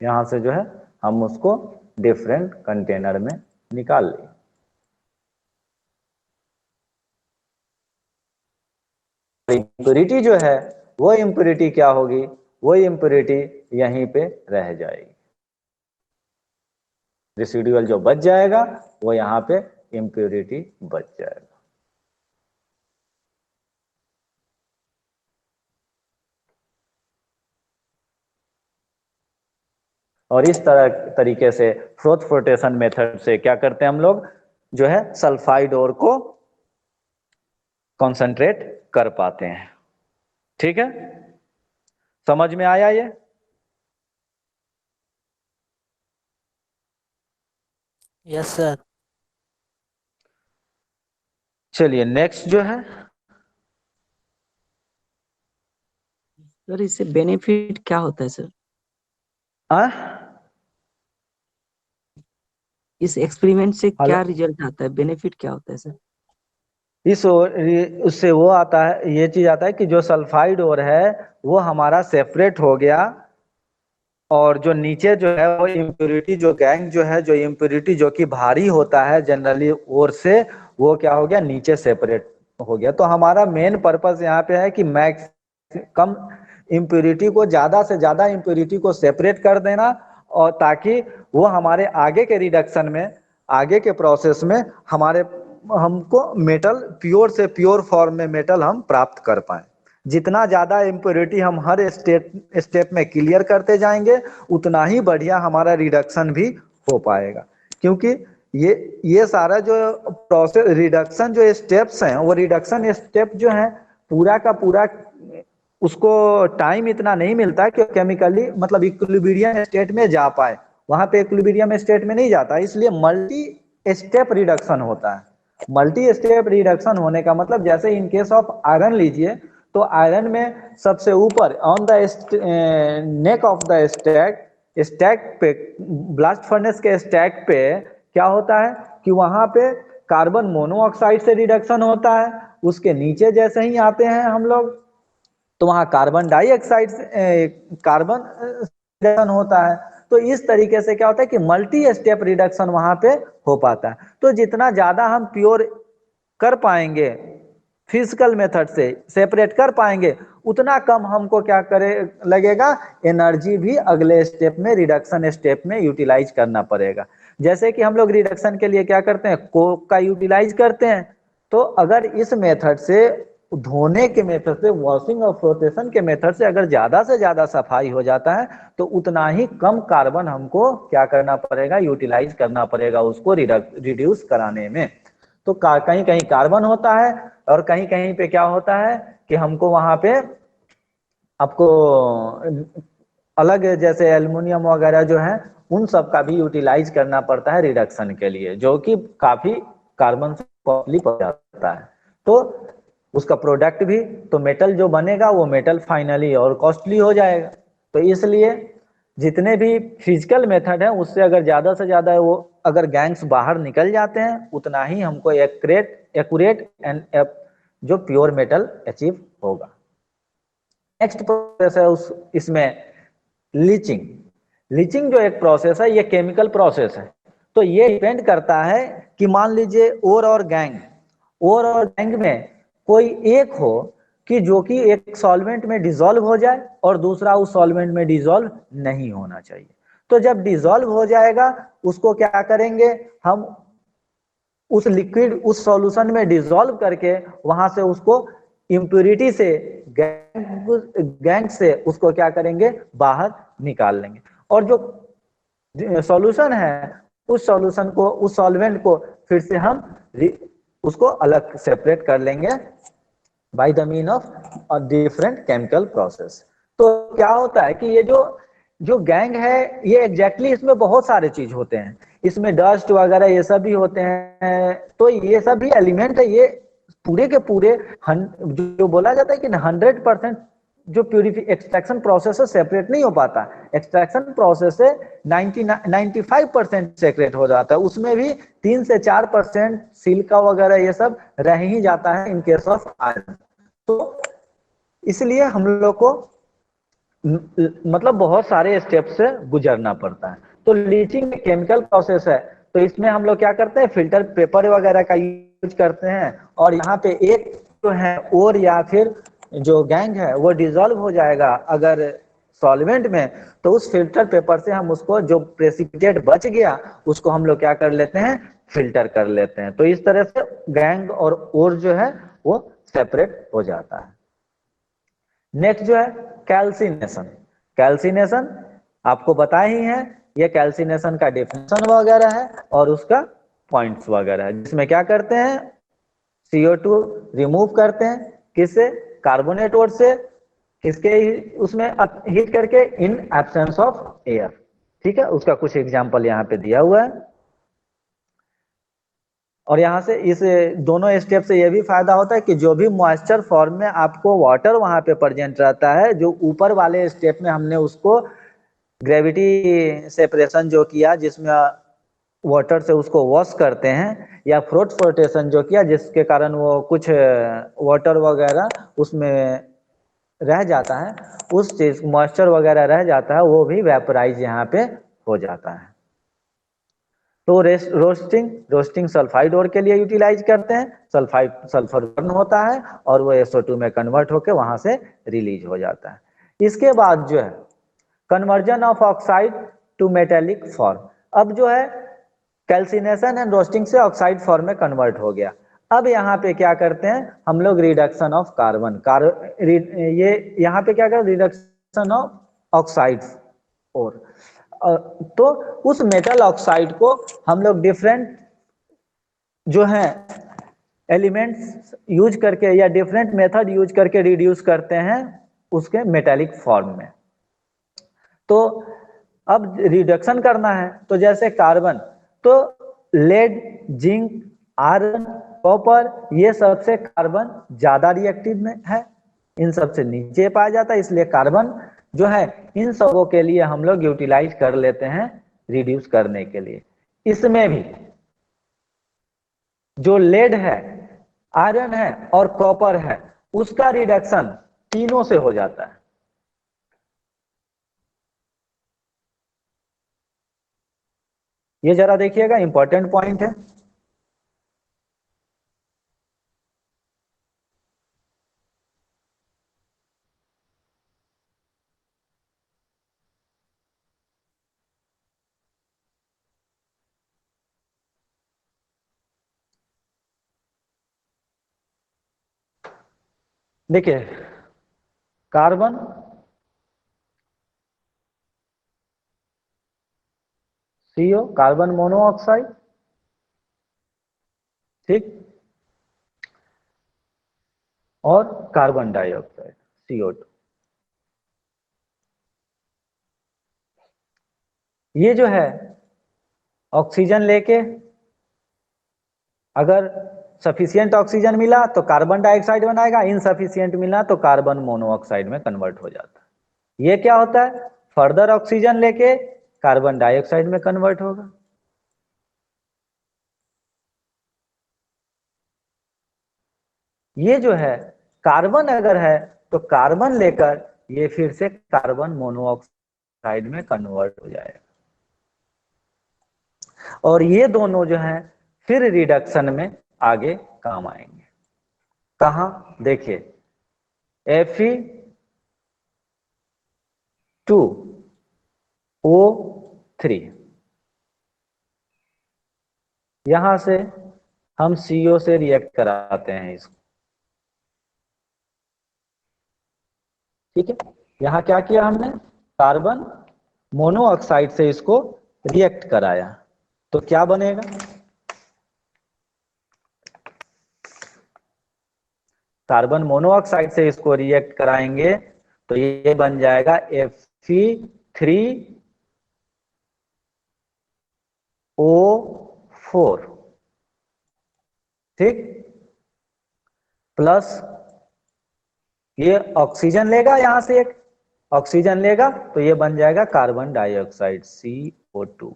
यहां से जो है हम उसको डिफरेंट कंटेनर में निकाल लें। इम्प्योरिटी जो है वो इम्प्योरिटी क्या होगी, वो इम्प्योरिटी यहीं पे रह जाएगी। रेसिडुअल जो बच जाएगा वो यहाँ पे इम्प्योरिटी बच जाएगा। और इस तरीके से फ्रोथ फ्लोटेशन मेथड से क्या करते हैं हम लोग, जो है सल्फाइड ओर को कॉन्सेंट्रेट कर पाते हैं। ठीक है, समझ में आया ये? Yes sir. चलिए नेक्स्ट जो है, सर इससे बेनिफिट क्या होता है सर? आ? इस एक्सपेरिमेंट से हेलो? क्या रिजल्ट आता है, बेनिफिट क्या होता है सर? उससे वो आता है, ये चीज आता है कि जो सल्फाइड ओर है वो हमारा सेपरेट हो गया, और जो नीचे जो है वो इम्प्योरिटी, जो गैंग जो है, जो इम्प्योरिटी जो कि भारी होता है जनरली ओर से, वो क्या हो गया, नीचे सेपरेट हो गया। तो हमारा मेन पर्पस यहाँ पे है कि मैक्स कम इम्प्योरिटी को, ज्यादा से ज्यादा इम्प्योरिटी को सेपरेट कर देना, और ताकि वो हमारे आगे के रिडक्शन में, आगे के प्रोसेस में हमारे हमको मेटल प्योर से प्योर फॉर्म में मेटल हम प्राप्त कर पाए। जितना ज्यादा इम्प्योरिटी हम हर स्टेप में क्लियर करते जाएंगे उतना ही बढ़िया हमारा रिडक्शन भी हो पाएगा। क्योंकि ये सारा जो प्रोसेस रिडक्शन जो स्टेप्स हैं, वो रिडक्शन स्टेप जो है पूरा का पूरा उसको टाइम इतना नहीं मिलता कि केमिकली मतलब इक्विलिब्रियम स्टेट में जा पाए। वहां पे इक्विलिब्रियम स्टेट में नहीं जाता, इसलिए मल्टी स्टेप रिडक्शन होता है। मल्टी स्टेप रिडक्शन होने का मतलब, जैसे इन केस ऑफ आयरन लीजिए, तो आयरन में सबसे ऊपर on the neck of the stack पे, ब्लास्ट फर्नेस के स्टैक पे क्या होता है कि वहां पे कार्बन मोनोऑक्साइड से रिडक्शन होता है। उसके नीचे जैसे ही आते हैं हम लोग, तो वहां कार्बन डाइऑक्साइड कार्बन रिडक्शन होता है। तो इस तरीके से क्या होता है कि मल्टी स्टेप रिडक्शन वहां पे हो पाता है। तो जितना ज्यादा हम प्योर कर पाएंगे, फिजिकल मेथड से सेपरेट कर पाएंगे, उतना कम हमको क्या करे लगेगा, एनर्जी भी अगले स्टेप में, रिडक्शन स्टेप में यूटिलाइज करना पड़ेगा। जैसे कि हम लोग रिडक्शन के लिए क्या करते हैं, कोक का यूटिलाइज करते हैं। तो अगर इस मेथड से, धोने के मेथड से, वॉशिंग और फ्लोटेशन के मेथड से अगर ज्यादा से ज्यादा सफाई हो जाता है, तो उतना ही कम कार्बन हमको क्या करना पड़ेगा, यूटिलाइज करना पड़ेगा उसको रिड्यूस कराने में। तो कहीं कहीं कार्बन होता है, और कहीं कहीं पे क्या होता है कि हमको वहां पे आपको अलग, जैसे एल्युमिनियम वगैरह जो है, उन सब का भी यूटिलाइज करना पड़ता है रिडक्शन के लिए, जो कि काफी कार्बन से कॉस्टली पड़ जाता है। तो उसका प्रोडक्ट भी, तो मेटल जो बनेगा वो मेटल फाइनली और कॉस्टली हो जाएगा। तो इसलिए जितने भी फिजिकल मेथड है उससे अगर ज्यादा से ज्यादा वो अगर गैंग्स बाहर निकल जाते हैं, उतना ही हमको एक्यूरेट एंड जो प्योर मेटल अचीव होगा। नेक्स्ट प्रोसेस है इसमें लीचिंग। लीचिंग जो एक प्रोसेस है, ये केमिकल प्रोसेस है। तो ये डिपेंड करता है कि मान लीजिए ओर और गैंग में कोई एक हो कि जो कि एक सॉल्वेंट में डिसॉल्व हो जाए, और दूसरा उस सॉल्वेंट में डिसॉल्व नहीं होना चाहिए। तो जब डिसॉल्व हो जाएगा, उसको क्या करेंगे हम, उस लिक्विड, उस सॉल्यूशन में डिसॉल्व करके वहां से उसको इम्प्यूरिटी से, गैंग से उसको क्या करेंगे, बाहर निकाल लेंगे। और जो सॉल्यूशन है, उस सॉल्यूशन को, उस सॉल्वेंट को फिर से हम उसको अलग सेपरेट कर लेंगे by the mean of different chemical process. तो क्या होता है कि ये जो जो गैंग है ये एग्जैक्टली इसमें बहुत सारे चीज होते हैं, इसमें डस्ट वगैरह ये सब भी होते हैं। तो ये सब भी एलिमेंट है, ये पूरे के पूरे जो बोला जाता है कि 100% जो एक्सट्रैक्शन प्रोसेस है सेपरेट नहीं हो पाता। एक्सट्रैक्शन प्रोसेस से 95% सेपरेट हो जाता है, उसमें भी 3 से 4% सिलिका वगैरह ये सब रह ही जाता है इन केस ऑफ आयरन। तो इसलिए हम लोग को मतलब बहुत सारे स्टेप से गुजरना पड़ता है। तो लीचिंग केमिकल प्रोसेस है, तो इसमें हम लोग क्या करते हैं, फिल्टर पेपर वगैरह का यूज करते हैं। और यहाँ पे एक जो है और या फिर जो गैंग है वो डिजोल्व हो जाएगा अगर सॉल्वेंट में, तो उस फिल्टर पेपर से हम उसको जो प्रेसिपिटेट बच गया उसको हम लोग क्या कर लेते हैं, फिल्टर कर लेते हैं। तो इस तरह से गैंग और जो है वो सेपरेट हो जाता है। नेक्स्ट जो है कैल्सिनेशन। कैल्सिनेशन आपको पता ही है, ये कैल्सिनेशन का डेफिनेशन वगैरह है और उसका पॉइंट्स वगैरह है, जिसमें क्या करते हैं CO2 रिमूव करते हैं, किससे, कार्बोनेट ओर से, किसके उसमें हीट करके, इन एब्सेंस ऑफ एयर। ठीक है, उसका कुछ एग्जांपल यहाँ पे दिया हुआ है। और यहाँ से इस दोनों स्टेप से ये भी फायदा होता है कि जो भी मॉइस्चर फॉर्म में आपको वाटर वहां पे प्रेजेंट रहता है, जो ऊपर वाले स्टेप में हमने उसको ग्रेविटी सेपरेशन जो किया जिसमें वाटर से उसको वॉश करते हैं, या फ्लोट फ्लोटेशन जो किया जिसके कारण वो कुछ वाटर वगैरह उसमें रह जाता है, उस चीज मॉइस्चर वगैरह रह जाता है, वो भी वेपराइज यहाँ पे हो जाता है। तो रोस्टिंग सल्फाइड ओर के लिए यूटिलाइज करते हैं, सल्फर बर्न होता है और वो SO2 में कन्वर्ट होकर वहां से रिलीज हो जाता है। इसके बाद जो है conversion of oxide to metallic form. अब जो है कैल्सिनेशन एंड रोस्टिंग से ऑक्साइड फॉर्म में कन्वर्ट हो गया। अब यहाँ पे क्या करते हैं हम लोग, रिडक्शन ऑफ कार्बन, ये यहाँ पे क्या करते हैं, रिडक्शन ऑफ ऑक्साइड। और तो उस मेटल ऑक्साइड को हम लोग डिफरेंट जो है एलिमेंट्स यूज करके या डिफरेंट मेथड यूज करके रिड्यूस करते हैं उसके मेटेलिक फॉर्म में। तो अब रिडक्शन करना है, तो जैसे कार्बन, तो लेड, जिंक, आयरन, कॉपर, ये सबसे कार्बन ज्यादा रिएक्टिव में है, इन सबसे नीचे पाया जाता है, इसलिए कार्बन जो है इन सबों के लिए हम लोग यूटिलाइज कर लेते हैं रिड्यूस करने के लिए। इसमें भी जो लेड है, आयरन है और कॉपर है, उसका रिडक्शन तीनों से हो जाता है। ये जरा देखिएगा, इंपॉर्टेंट पॉइंट है। देखिए कार्बन, CO कार्बन मोनोऑक्साइड, ठीक, और कार्बन डाइऑक्साइड CO2। ये जो है ऑक्सीजन लेके अगर सफिशिएंट ऑक्सीजन मिला तो कार्बन डाइऑक्साइड बनाएगा, इनसफिशिएंट मिला तो कार्बन मोनोऑक्साइड में कन्वर्ट हो जाता है। ये क्या होता है, फर्दर ऑक्सीजन लेके कार्बन डाइऑक्साइड में कन्वर्ट होगा। ये जो है कार्बन अगर है तो कार्बन लेकर ये फिर से कार्बन मोनोऑक्साइड में कन्वर्ट हो जाएगा, और ये दोनों जो हैं फिर रिडक्शन में आगे काम आएंगे। कहा, देखिए Fe2O3, यहां से हम CO से रिएक्ट कराते हैं इसको, ठीक है। यहां क्या किया हमने, कार्बन मोनोऑक्साइड से इसको रिएक्ट कराया, तो क्या बनेगा, कार्बन मोनोऑक्साइड से इसको रिएक्ट कराएंगे तो ये बन जाएगा Fe3O4, ठीक, प्लस ये ऑक्सीजन लेगा, यहां से एक ऑक्सीजन लेगा तो ये बन जाएगा कार्बन डाइऑक्साइड CO2,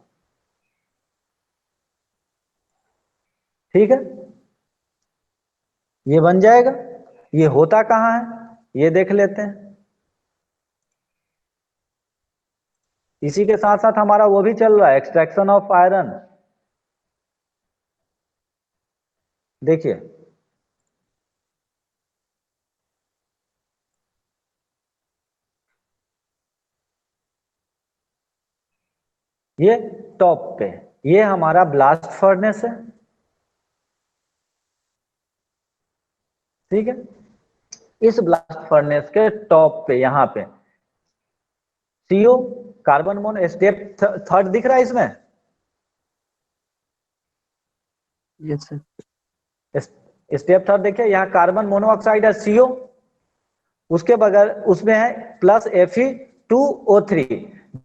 ठीक है, ये बन जाएगा। ये होता कहां है ये देख लेते हैं। इसी के साथ साथ हमारा वो भी चल रहा है, एक्सट्रैक्शन ऑफ आयरन। देखिए ये टॉप पे, ये हमारा ब्लास्ट फर्नेस है, ठीक है। इस ब्लास्ट फर्नेस के टॉप पे यहां पे CO carbon mono step third दिख रहा है इसमें, यस सर। स्टेप थर्ड देखिए, यहाँ कार्बन मोनोऑक्साइड है CO, उसके बगैर उसमें है प्लस Fe2O3,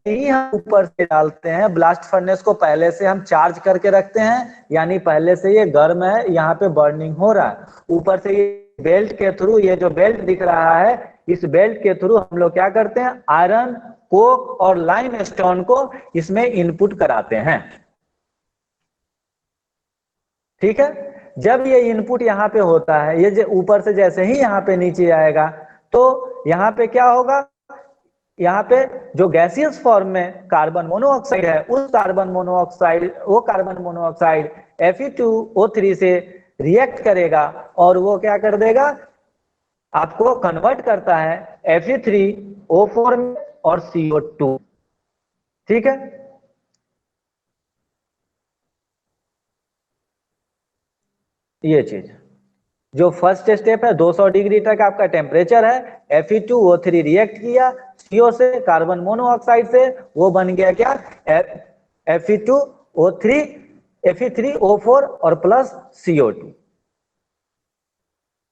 यही हम ऊपर से डालते हैं। ब्लास्ट फर्नेस को पहले से हम चार्ज करके रखते हैं, यानी पहले से ये गर्म है, यहाँ पे बर्निंग हो रहा है। ऊपर से ये बेल्ट के थ्रू, ये जो बेल्ट दिख रहा है, इस बेल्ट के थ्रू हम लोग क्या करते हैं, आयरन, कोक और लाइम स्टोन को इसमें इनपुट कराते हैं, ठीक है। जब ये इनपुट यहाँ पे होता है, ये ऊपर से जैसे ही यहाँ पे नीचे आएगा तो यहाँ पे क्या होगा, यहाँ पे जो गैसियस फॉर्म में कार्बन मोनोऑक्साइड है, उस कार्बन मोनोऑक्साइड Fe2O3 से रिएक्ट करेगा और वो क्या कर देगा, आपको कन्वर्ट करता है Fe3O4 में और CO2, ठीक है। ये चीज जो फर्स्ट स्टेप है, 200 डिग्री तक आपका टेम्परेचर है, Fe2O3 रिएक्ट किया CO से, कार्बन मोनोऑक्साइड से, वो बन गया क्या, Fe2O3, Fe3O4 और प्लस CO2,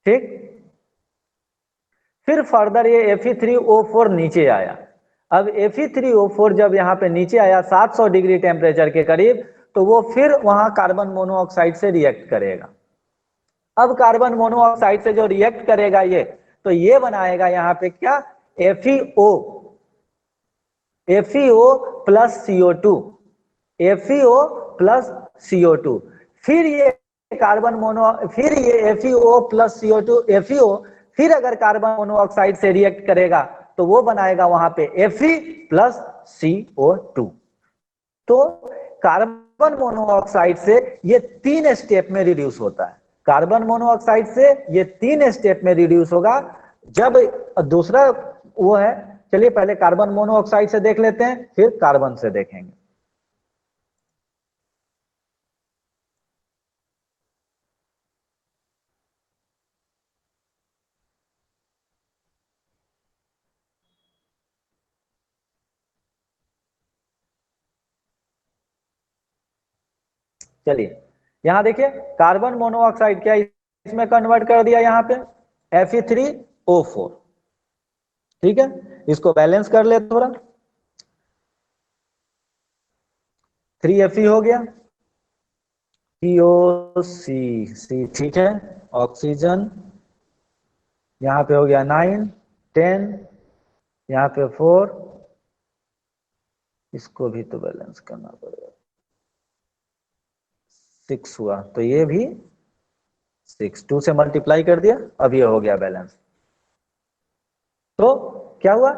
ठीक। फिर फर्दर ये Fe3O4 नीचे आया। अब Fe3O4 जब यहाँ पे नीचे आया 700 डिग्री टेम्परेचर के करीब, तो वो फिर वहां कार्बन मोनोऑक्साइड से रिएक्ट करेगा। अब कार्बन मोनोऑक्साइड से जो रिएक्ट करेगा ये, तो ये बनाएगा यहाँ पे क्या, FeO plus CO2, FeO plus CO2। फिर ये फिर ये FeO प्लस CO2, FeO फिर अगर कार्बन मोनोऑक्साइड से रिएक्ट करेगा तो वो बनाएगा वहां पे Fe प्लस CO2। तो कार्बन मोनोऑक्साइड से ये 3 स्टेप में रिड्यूस होता है। कार्बन मोनोऑक्साइड से ये 3 स्टेप में रिड्यूस होगा। जब दूसरा वो है, चलिए पहले कार्बन मोनोऑक्साइड से देख लेते हैं, फिर कार्बन से देखेंगे। चलिए यहां देखिए, कार्बन मोनोऑक्साइड क्या इसमें कन्वर्ट कर दिया यहाँ पे Fe3O4, ठीक है। इसको बैलेंस कर ले थोड़ा, 3Fe हो गया, COC, ठीक है। ऑक्सीजन यहाँ पे हो गया 9, 10, यहाँ पे 4, इसको भी तो बैलेंस करना पड़ेगा, 6 हुआ, तो ये भी 6, 2 से मल्टीप्लाई कर दिया, अब ये हो गया बैलेंस। तो क्या हुआ,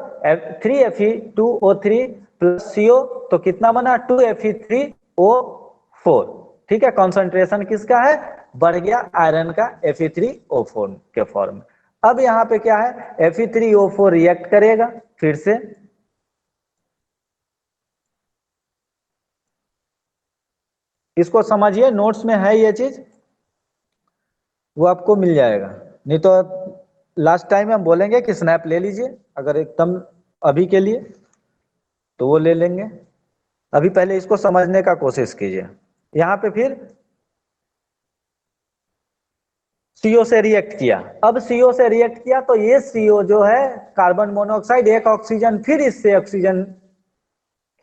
3Fe2O3 प्लस CO, तो कितना बना, 2Fe3O4, ठीक है। कॉन्सेंट्रेशन किसका है, बढ़ गया आयरन का Fe3O4 के फॉर्म में। अब यहाँ पे क्या है, Fe3O4 रिएक्ट करेगा फिर से, इसको समझिए, नोट्स में है ये चीज, वो आपको मिल जाएगा। नहीं तो लास्ट टाइम हम बोलेंगे कि स्नैप ले लीजिए, अगर एकदम अभी के लिए तो वो ले लेंगे। अभी पहले इसको समझने का कोशिश कीजिए। यहाँ पे फिर CO से रिएक्ट किया। अब CO से रिएक्ट किया तो ये CO जो है कार्बन मोनोऑक्साइड, एक ऑक्सीजन फिर इससे ऑक्सीजन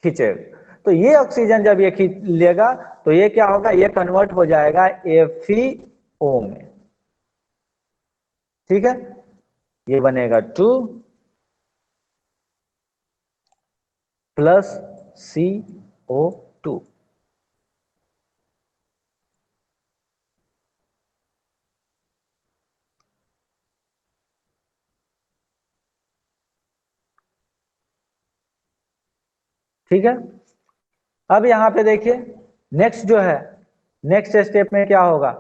खींचेगा। तो ये ऑक्सीजन जब ये खींच लेगा तो ये क्या होगा, ये कन्वर्ट हो जाएगा FeO में। ठीक है, ये बनेगा 2 प्लस CO2। ठीक है, अब यहां पे देखिए नेक्स्ट जो है, नेक्स्ट स्टेप में क्या होगा,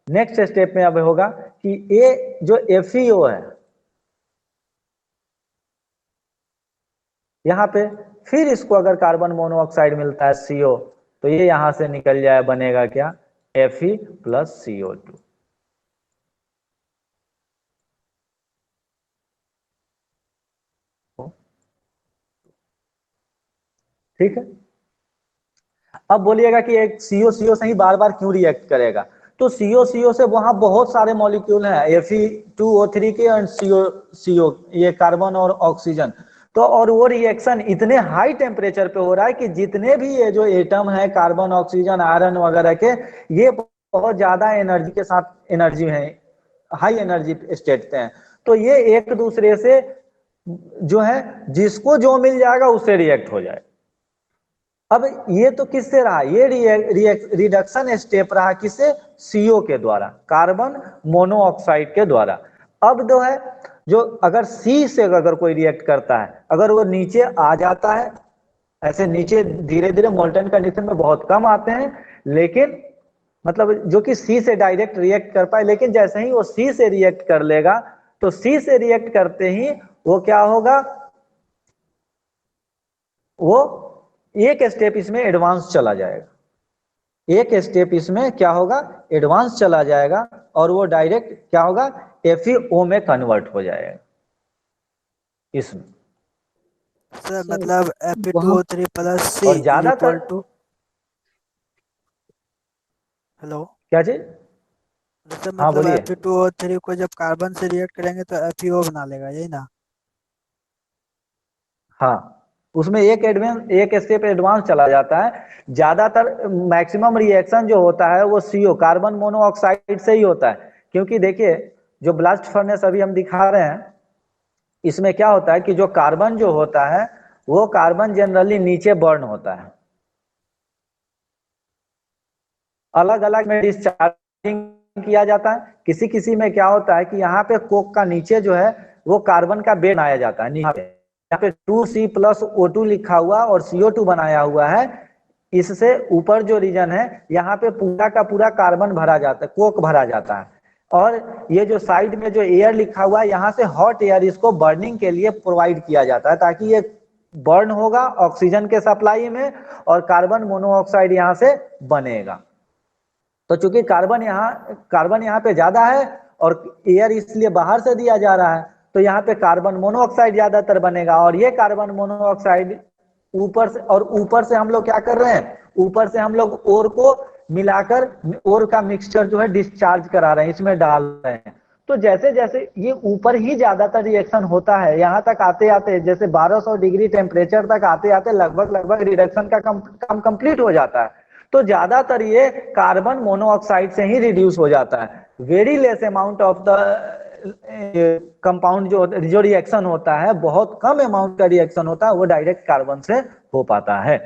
नेक्स्ट स्टेप में अब होगा कि ये जो FeO है यहां पे फिर इसको अगर कार्बन मोनोऑक्साइड मिलता है CO, तो ये यहां से निकल जाए, बनेगा क्या, Fe प्लस CO2। ठीक है, अब बोलिएगा कि एक CO से ही बार बार क्यों रिएक्ट करेगा, तो CO से वहां बहुत सारे मॉलिक्यूल हैं, Fe2O3 के और CO, ये कार्बन और ऑक्सीजन। तो और वो रिएक्शन इतने हाई टेम्परेचर पे हो रहा है कि जितने भी ये जो एटम है कार्बन ऑक्सीजन आयरन वगैरह के, ये बहुत ज्यादा एनर्जी के साथ, एनर्जी है, हाई एनर्जी स्टेट पे हैं। तो ये एक दूसरे से जो है जिसको जो मिल जाएगा उससे रिएक्ट हो जाए। अब ये तो किससे रहा, ये रिडक्शन स्टेप रहा किससे, CO के द्वारा, कार्बन मोनोऑक्साइड के द्वारा। अब जो है जो अगर C से अगर कोई रिएक्ट करता है, अगर वो नीचे आ जाता है, ऐसे नीचे धीरे धीरे मोल्टन कंडीशन में बहुत कम आते हैं, लेकिन मतलब जो कि C से डायरेक्ट रिएक्ट कर पाए, लेकिन जैसे ही वो C से रिएक्ट कर लेगा तो C से रिएक्ट करते ही वो क्या होगा, वो एक स्टेप इसमें एडवांस चला जाएगा, एक स्टेप इसमें क्या होगा, एडवांस चला जाएगा, और वो डायरेक्ट क्या होगा, FeO में कन्वर्ट हो जाएगा इसमें। सर सर मतलब वहाँ Fe2O3 प्लस C और इज ज्यादातर इक्वल टू, हेलो क्या चीज, सर हाँ मतलब बोलिए, Fe2O3 को जब कार्बन से रिएक्ट करेंगे तो FeO बना लेगा, यही ना? हाँ उसमें एक स्टेप एडवांस चला जाता है। ज्यादातर मैक्सिमम रिएक्शन जो होता है वो CO कार्बन मोनोऑक्साइड से ही होता है, क्योंकि देखिए जो ब्लास्ट फर्नेस अभी हम दिखा रहे हैं, इसमें क्या होता है कि जो कार्बन जो होता है वो कार्बन जनरली नीचे बर्न होता है, अलग अलग में डिस्चार्जिंग किया जाता है। किसी किसी में क्या होता है कि यहाँ पे कोक का नीचे जो है वो कार्बन का बेस बनाया जाता है, यहाँ पे 2C प्लस O2 लिखा हुआ और CO2 बनाया हुआ है, इससे ऊपर जो रीजन है यहाँ पे पूरा का पूरा कार्बन भरा जाता है, कोक भरा जाता है, और ये जो साइड में जो एयर लिखा हुआ है यहाँ से हॉट एयर इसको बर्निंग के लिए प्रोवाइड किया जाता है, ताकि ये बर्न होगा ऑक्सीजन के सप्लाई में और कार्बन मोनोऑक्साइड यहाँ से बनेगा। तो चूंकि कार्बन यहाँ पे ज्यादा है और एयर इसलिए बाहर से दिया जा रहा है, तो यहाँ पे कार्बन मोनोऑक्साइड ज्यादातर बनेगा, और ये कार्बन मोनोऑक्साइड ऊपर से, और ऊपर से हम लोग क्या कर रहे हैं, ऊपर से हम लोग ओर को मिलाकर ओर का मिक्सचर जो है डिस्चार्ज करा रहे हैं, इसमें डाल रहे हैं। तो जैसे जैसे ये ऊपर ही ज्यादातर रिएक्शन होता है, यहाँ तक आते आते जैसे 1200 डिग्री टेम्परेचर तक आते आते लगभग रिडक्शन का काम कंप्लीट हो जाता है। तो ज्यादातर ये कार्बन मोनोऑक्साइड से ही रिड्यूस हो जाता है। Very less amount of the compound जो रिएक्शन होता है, बहुत कम अमाउंट का रिएक्शन होता है, वो डायरेक्ट कार्बन से हो पाता है।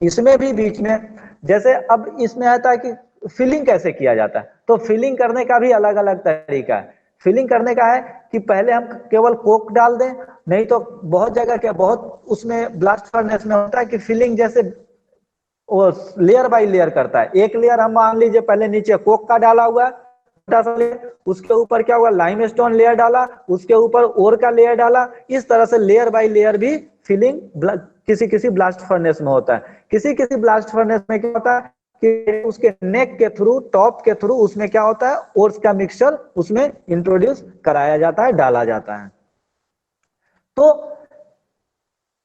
इसमें भी बीच में जैसे अब इसमें आता है कि फिलिंग कैसे किया जाता है, तो फिलिंग करने का भी अलग अलग तरीका है। फिलिंग करने का है कि पहले हम केवल कोक डाल दें, नहीं तो बहुत जगह क्या, बहुत उसमें ब्लास्ट फर्नेस में होता है कि फिलिंग जैसे वो लेयर बाय लेयर करता है। एक लेयर हम मान लीजिए पहले नीचे कोक का डाला हुआ है छोटा सा लेयर, उसके ऊपर क्या हुआ लाइमस्टोन लेयर डाला, उसके ऊपर ओर का लेयर डाला, इस तरह से लेयर बाय लेयर भी फिलिंग किसी किसी ब्लास्ट फर्नेस में होता है। किसी किसी ब्लास्ट फर्नेस में क्या होता है कि उसके नेक के थ्रू, टॉप के थ्रू उसमें क्या होता है, ओर्स का मिक्सचर उसमें इंट्रोड्यूस कराया जाता है, डाला जाता है। तो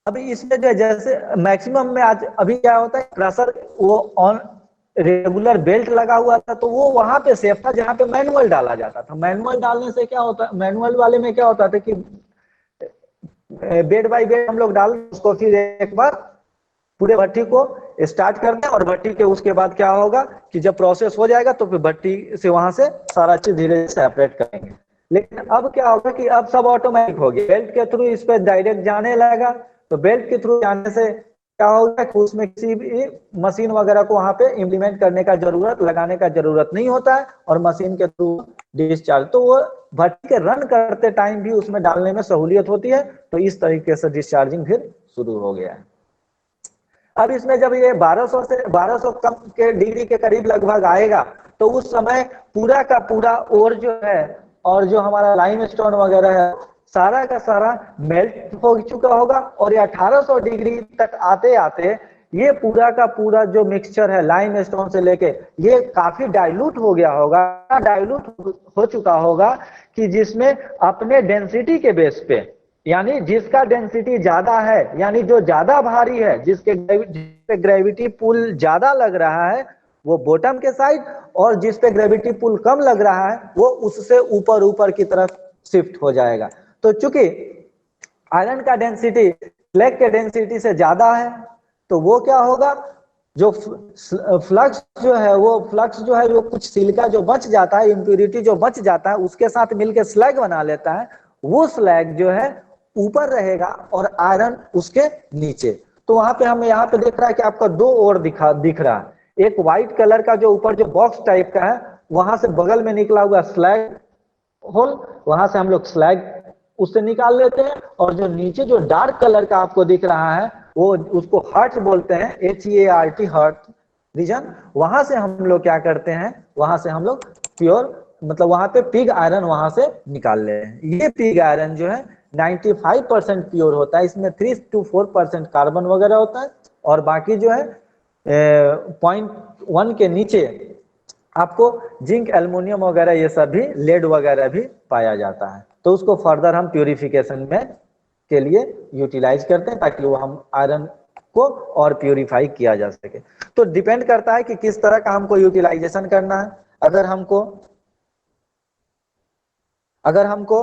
अभी इसमें जो जैसे मैक्सिमम में आज अभी क्या होता है, क्रशर वो ऑन रेगुलर बेल्ट लगा हुआ था तो वो वहां पे सेफ था जहां पे मैनुअल डाला जाता था। मैनुअल डालने से क्या होता, मैनुअल वाले में क्या होता था कि बेड बाय बेड हम लोग डाल उसको, फिर एक बार पूरे भट्टी को स्टार्ट कर दें और भट्टी के उसके बाद क्या होगा कि जब प्रोसेस हो जाएगा तो फिर भट्टी से वहां से सारा चीज धीरे धीरे सेपरेट करेंगे। लेकिन अब क्या होगा कि अब सब ऑटोमेटिक हो गया, बेल्ट के थ्रू इस पे डायरेक्ट जाने लगा। तो बेल्ट के थ्रू जाने से क्या होगा कि उसमें किसी भी मशीन वगैरह को वहां पे इम्प्लीमेंट करने का जरूरत, लगाने का जरूरत नहीं होता है और मशीन के थ्रू डिस्चार्ज, तो वो भट्टी के रन करते टाइम भी उसमें डालने में सहूलियत होती है। तो इस तरीके से डिस्चार्जिंग फिर शुरू हो गया है। अब इसमें जब ये 1200 कम के डिग्री के करीब लगभग आएगा तो उस समय पूरा का पूरा ओर जो है और जो हमारा लाइमस्टोन वगैरह है सारा का सारा मेल्ट हो चुका होगा और ये 1800 डिग्री तक आते आते ये पूरा का पूरा जो मिक्सचर है लाइमस्टोन से लेके ये काफी डाइल्यूट हो गया होगा, डाइल्यूट हो चुका होगा कि जिसमें अपने डेंसिटी के बेस पे, यानी जिसका डेंसिटी ज्यादा है, यानी जो ज्यादा भारी है, जिसके ग्रेविटी पुल ज्यादा लग रहा है वो बॉटम के साइड, और जिस पे ग्रेविटी पुल कम लग रहा है वो उससे ऊपर ऊपर की तरफ शिफ्ट हो जाएगा। तो चूंकि आयरन का डेंसिटी स्लैग के डेंसिटी से ज्यादा है तो वो क्या होगा, जो फ्लक्स जो है वो कुछ सिलिका जो बच जाता है, इम्प्यूरिटी जो बच जाता है उसके साथ मिलकर स्लैग बना लेता है, वो स्लैग जो है ऊपर रहेगा और आयरन उसके नीचे। तो वहां पे हम यहाँ पे देख रहा है कि आपका दो ओर दिख रहा है, एक व्हाइट कलर का जो ऊपर जो बॉक्स टाइप का है वहां से बगल में निकला हुआ स्लैग होल, वहां से हम लोग स्लैग उससे निकाल लेते हैं, और जो नीचे जो डार्क कलर का आपको दिख रहा है वो उसको हर्ट बोलते हैं, HEART हर्ट रीजन, वहां से हम लोग क्या करते हैं, वहां से हम लोग प्योर मतलब वहां पे पिग आयरन वहां से निकाल ले हैं। ये पिग आयरन जो है 95% प्योर होता है, इसमें 3 to 4% कार्बन वगैरह होता है और बाकी जो है 0.1 के नीचे आपको जिंक, एल्युमिनियम वगैरह ये सब भी, लेड वगैरह भी पाया जाता है। तो उसको फर्दर हम प्यूरिफिकेशन में के लिए यूटिलाइज करते हैं ताकि वो हम आयरन को और प्यूरिफाई किया जा सके। तो डिपेंड करता है कि किस तरह का हमको यूटिलाइजेशन करना है। अगर हमको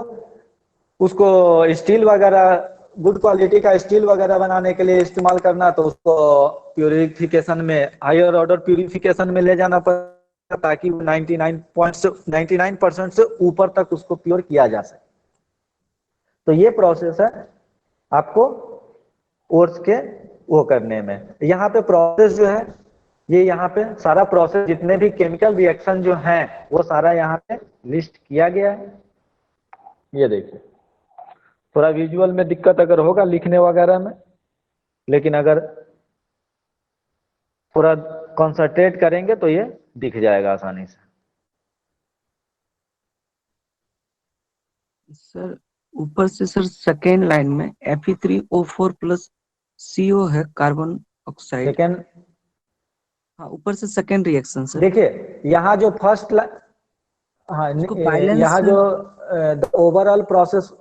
उसको स्टील वगैरह, गुड क्वालिटी का स्टील वगैरह बनाने के लिए इस्तेमाल करना तो उसको प्यूरिफिकेशन में, हायर ऑर्डर प्यूरिफिकेशन में ले जाना पड़ेगा ताकि 99% से ऊपर तक उसको प्योर किया जा सके। तो ये प्रोसेस है आपको ओर्स के वो करने में। यहाँ पे प्रोसेस जो है ये यहाँ पे सारा प्रोसेस, जितने भी केमिकल रिएक्शन जो हैं वो सारा यहाँ पे लिस्ट किया गया है। ये देखिए, थोड़ा विजुअल में दिक्कत अगर होगा लिखने वगैरह में, लेकिन अगर थोड़ा कंसंट्रेट करेंगे तो ये दिख जाएगा आसानी से। सर ऊपर से सर सेकेंड लाइन में Fe3O4 प्लस CO है कार्बन ऑक्साइड। सेकेंड, हाँ ऊपर से सेकेंड रिएक्शन सर। देखिए यहाँ जो फर्स्ट, हाँ बैलेंस यहाँ जो ओवरऑल प्रोसेस,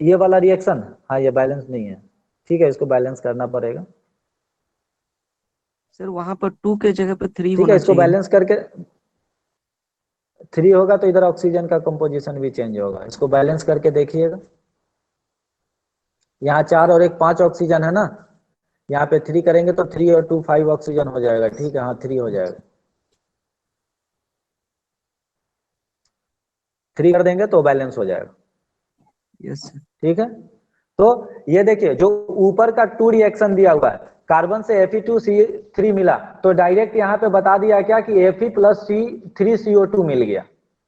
ये वाला रिएक्शन, हाँ ये बैलेंस नहीं है, ठीक है, इसको बैलेंस करना पड़ेगा। सर वहां पर 2 के जगह पे 3 ठीक होना है, इसको चाहिए। बैलेंस करके 3 होगा तो इधर ऑक्सीजन का कंपोजिशन भी चेंज होगा। इसको बैलेंस करके देखिएगा, यहाँ 4 और 1 5 ऑक्सीजन है ना, यहाँ पे 3 करेंगे तो 3 और 2 5 ऑक्सीजन हो जाएगा। ठीक है, हाँ 3 हो जाएगा, 3 कर देंगे तो बैलेंस हो जाएगा। Yes sir. ठीक है, तो ये देखिए जो ऊपर का 2 रिएक्शन दिया हुआ है, कार्बन से Fe2C3 मिला तो डायरेक्ट यहाँ पे बता दिया क्या कि Fe प्लस C3CO2 मिल गया।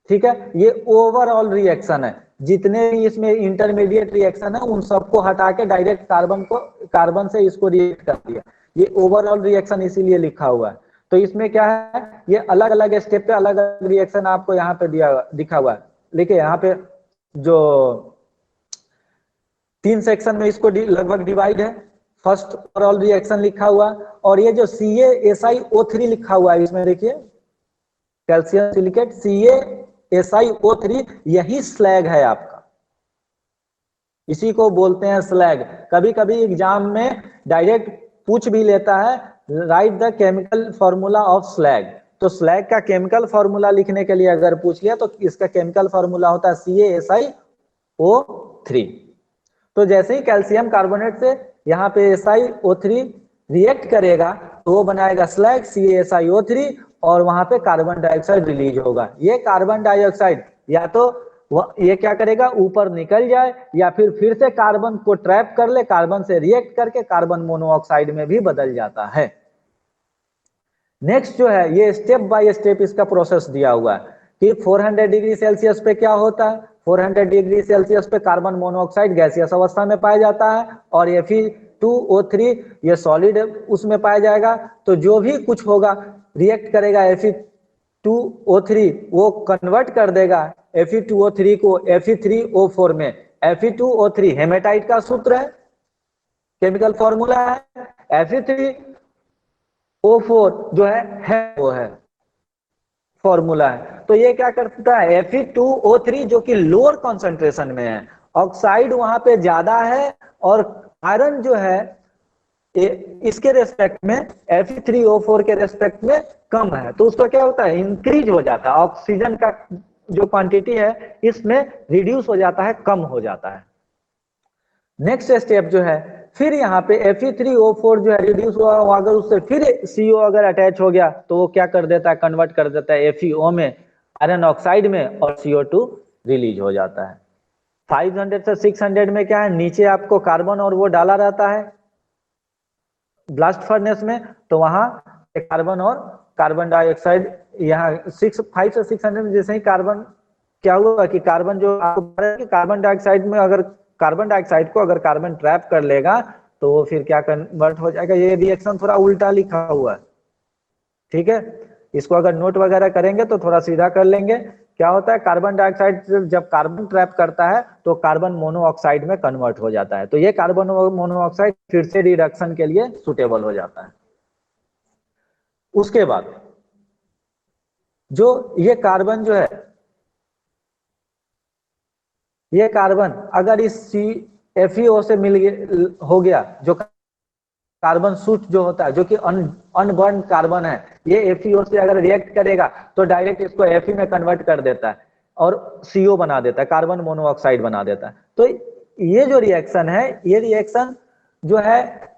ठीक है, ये ओवरऑल रिएक्शन है, जितने भी इसमें इंटरमीडिएट रिएक्शन है उन सबको हटा के डायरेक्ट कार्बन से इसको रिएक्ट कर दिया। ये ओवरऑल रिएक्शन इसीलिए लिखा हुआ है। तो इसमें क्या है, ये अलग अलग स्टेप पे अलग अलग रिएक्शन आपको यहाँ पे दिखा हुआ है। देखिए यहाँ पे जो 3 सेक्शन में इसको लगभग डिवाइड है। फर्स्ट ओवरऑल रिएक्शन लिखा हुआ, और ये जो CaSiO3 लिखा हुआ है इसमें देखिए, कैल्शियम सिलिकेट CaSiO3, यही स्लैग है आपका, इसी को बोलते हैं स्लैग। कभी कभी एग्जाम में डायरेक्ट पूछ भी लेता है right the chemical formula of slag. तो स्लैग का केमिकल फॉर्मूला लिखने के लिए अगर पूछ लिया तो इसका केमिकल फॉर्मूला होता है CaSiO3। तो जैसे ही कैल्शियम कार्बोनेट से यहाँ पे SiO3 रिएक्ट करेगा तो वो बनाएगा स्लैग CaSiO3 और वहां पे कार्बन डाइऑक्साइड रिलीज होगा। ये कार्बन डाइऑक्साइड या तो ये क्या करेगा, ऊपर निकल जाए या फिर से कार्बन को ट्रैप कर ले, कार्बन से रिएक्ट करके कार्बन मोनोऑक्साइड में भी बदल जाता है। नेक्स्ट जो है, ये स्टेप बाय स्टेप इसका प्रोसेस दिया हुआ है कि 400 डिग्री सेल्सियस पे क्या होता है, 400 डिग्री सेल्सियस पे कार्बन मोनोऑक्साइड गैसियस अवस्था में पाया जाता है और Fe2O3 ये सॉलिड उसमें पाया जाएगा। तो जो भी कुछ होगा रिएक्ट करेगा Fe2O3 वो कन्वर्ट कर देगा Fe2O3 को Fe3O4 में। Fe2O3 हेमेटाइट का सूत्र है, केमिकल फॉर्मूला है। Fe3O4 जो है वो है फॉर्मूला है। तो ये क्या करता है, Fe2O3 जो कि लोअर कॉन्सेंट्रेशन में है, ऑक्साइड वहां पे ज्यादा है और आयरन जो है इसके रेस्पेक्ट में Fe3O4 के रेस्पेक्ट में कम है, तो उसका क्या होता है, इंक्रीज हो जाता है, ऑक्सीजन का जो क्वांटिटी है इसमें रिड्यूस हो जाता है, कम हो जाता है। नेक्स्ट स्टेप जो है, फिर यहाँ पे Fe3O4 जो है रिड्यूस हुआ, अगर उससे फिर CO अगर अटैच हो गया तो वो क्या कर देता है, कन्वर्ट कर देता है FeO में, आयरन ऑक्साइड में, और CO2 रिलीज हो जाता है। 500 से 600 में क्या है, नीचे आपको कार्बन और वो डाला रहता है ब्लास्ट फर्नेस में, तो वहां कार्बन और कार्बन डाइऑक्साइड, यहाँ 5 से 600 में जैसे ही कार्बन क्या हुआ कि कार्बन जो आपको कार्बन डाइऑक्साइड में, अगर कार्बन डाइऑक्साइड को अगर कार्बन ट्रैप कर लेगा तो वो फिर क्या कन्वर्ट हो जाएगा। ये रिएक्शन थोड़ा उल्टा लिखा हुआ है, ठीक है, इसको अगर नोट वगैरह करेंगे तो थोड़ा सीधा कर लेंगे। क्या होता है, कार्बन डाइऑक्साइड जब कार्बन ट्रैप करता है तो कार्बन मोनोऑक्साइड में कन्वर्ट हो जाता है, तो ये कार्बन मोनोऑक्साइड फिर से रिडक्शन के लिए सुटेबल हो जाता है। उसके बाद जो ये कार्बन जो है, ये कार्बन अगर इस FeO से हो गया, जो कार्बन सूट जो होता है जो कि अनबर्न कार्बन है, ये FeO से अगर रिएक्ट करेगा तो डायरेक्ट इसको Fe में कन्वर्ट कर देता है और CO बना देता है, कार्बन मोनोऑक्साइड बना देता है। तो ये जो रिएक्शन है, ये रिएक्शन जो है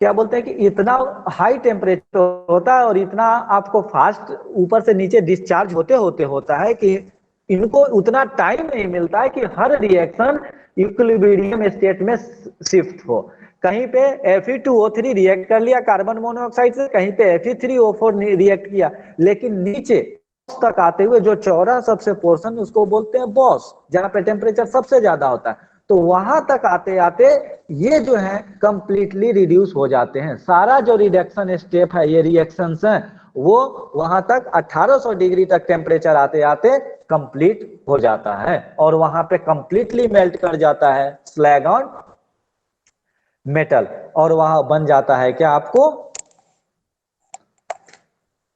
क्या बोलते हैं कि इतना हाई टेम्परेचर होता है और इतना आपको फास्ट ऊपर से नीचे डिस्चार्ज होते होते होता है कि इनको उतना टाइम नहीं मिलता है कि हर रिएक्शन इक्विलिब्रियम स्टेट में शिफ्ट हो। कहीं पे Fe2O3 रिएक्ट कर लिया कार्बन मोनोऑक्साइड से, कहीं पे Fe3O4 रिएक्ट किया, लेकिन नीचे तक आते हुए जो चौड़ा सबसे पोर्शन उसको बोलते हैं बॉस, जहां पे टेम्परेचर सबसे ज्यादा होता है, तो वहां तक आते आते ये जो है कंप्लीटली रिड्यूस हो जाते हैं। सारा जो रिडक्शन स्टेप है, ये रिएक्शंस हैं, वो वहां तक 1800 डिग्री तक टेम्परेचर आते आते कंप्लीट हो जाता है और वहां पे कंप्लीटली मेल्ट कर जाता है स्लैग ऑन मेटल, और वहां बन जाता है क्या, आपको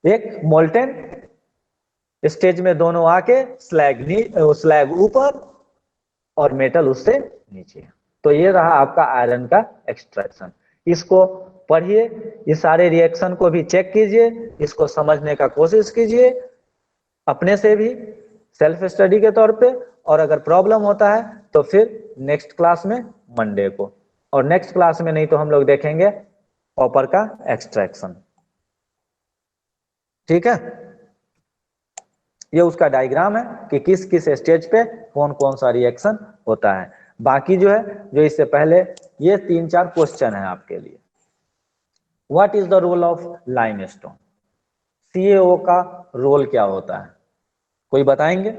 एक मोल्टेन स्टेज में दोनों आके स्लैग ऊपर और मेटल उससे नीचे। तो ये रहा आपका आयरन का एक्सट्रैक्शन। इसको पढ़िए, ये सारे रिएक्शन को भी चेक कीजिए, इसको समझने का कोशिश कीजिए अपने से भी सेल्फ स्टडी के तौर पे, और अगर प्रॉब्लम होता है तो फिर नेक्स्ट क्लास में मंडे को, और नेक्स्ट क्लास में नहीं तो हम लोग देखेंगे कॉपर का एक्सट्रैक्शन, ठीक है। ये उसका डायग्राम है कि किस किस स्टेज पे कौन कौन सा रिएक्शन होता है। बाकी जो है, जो इससे पहले ये 3-4 क्वेश्चन है आपके लिए। What is the role of limestone, CaO का रोल क्या होता है, कोई बताएंगे?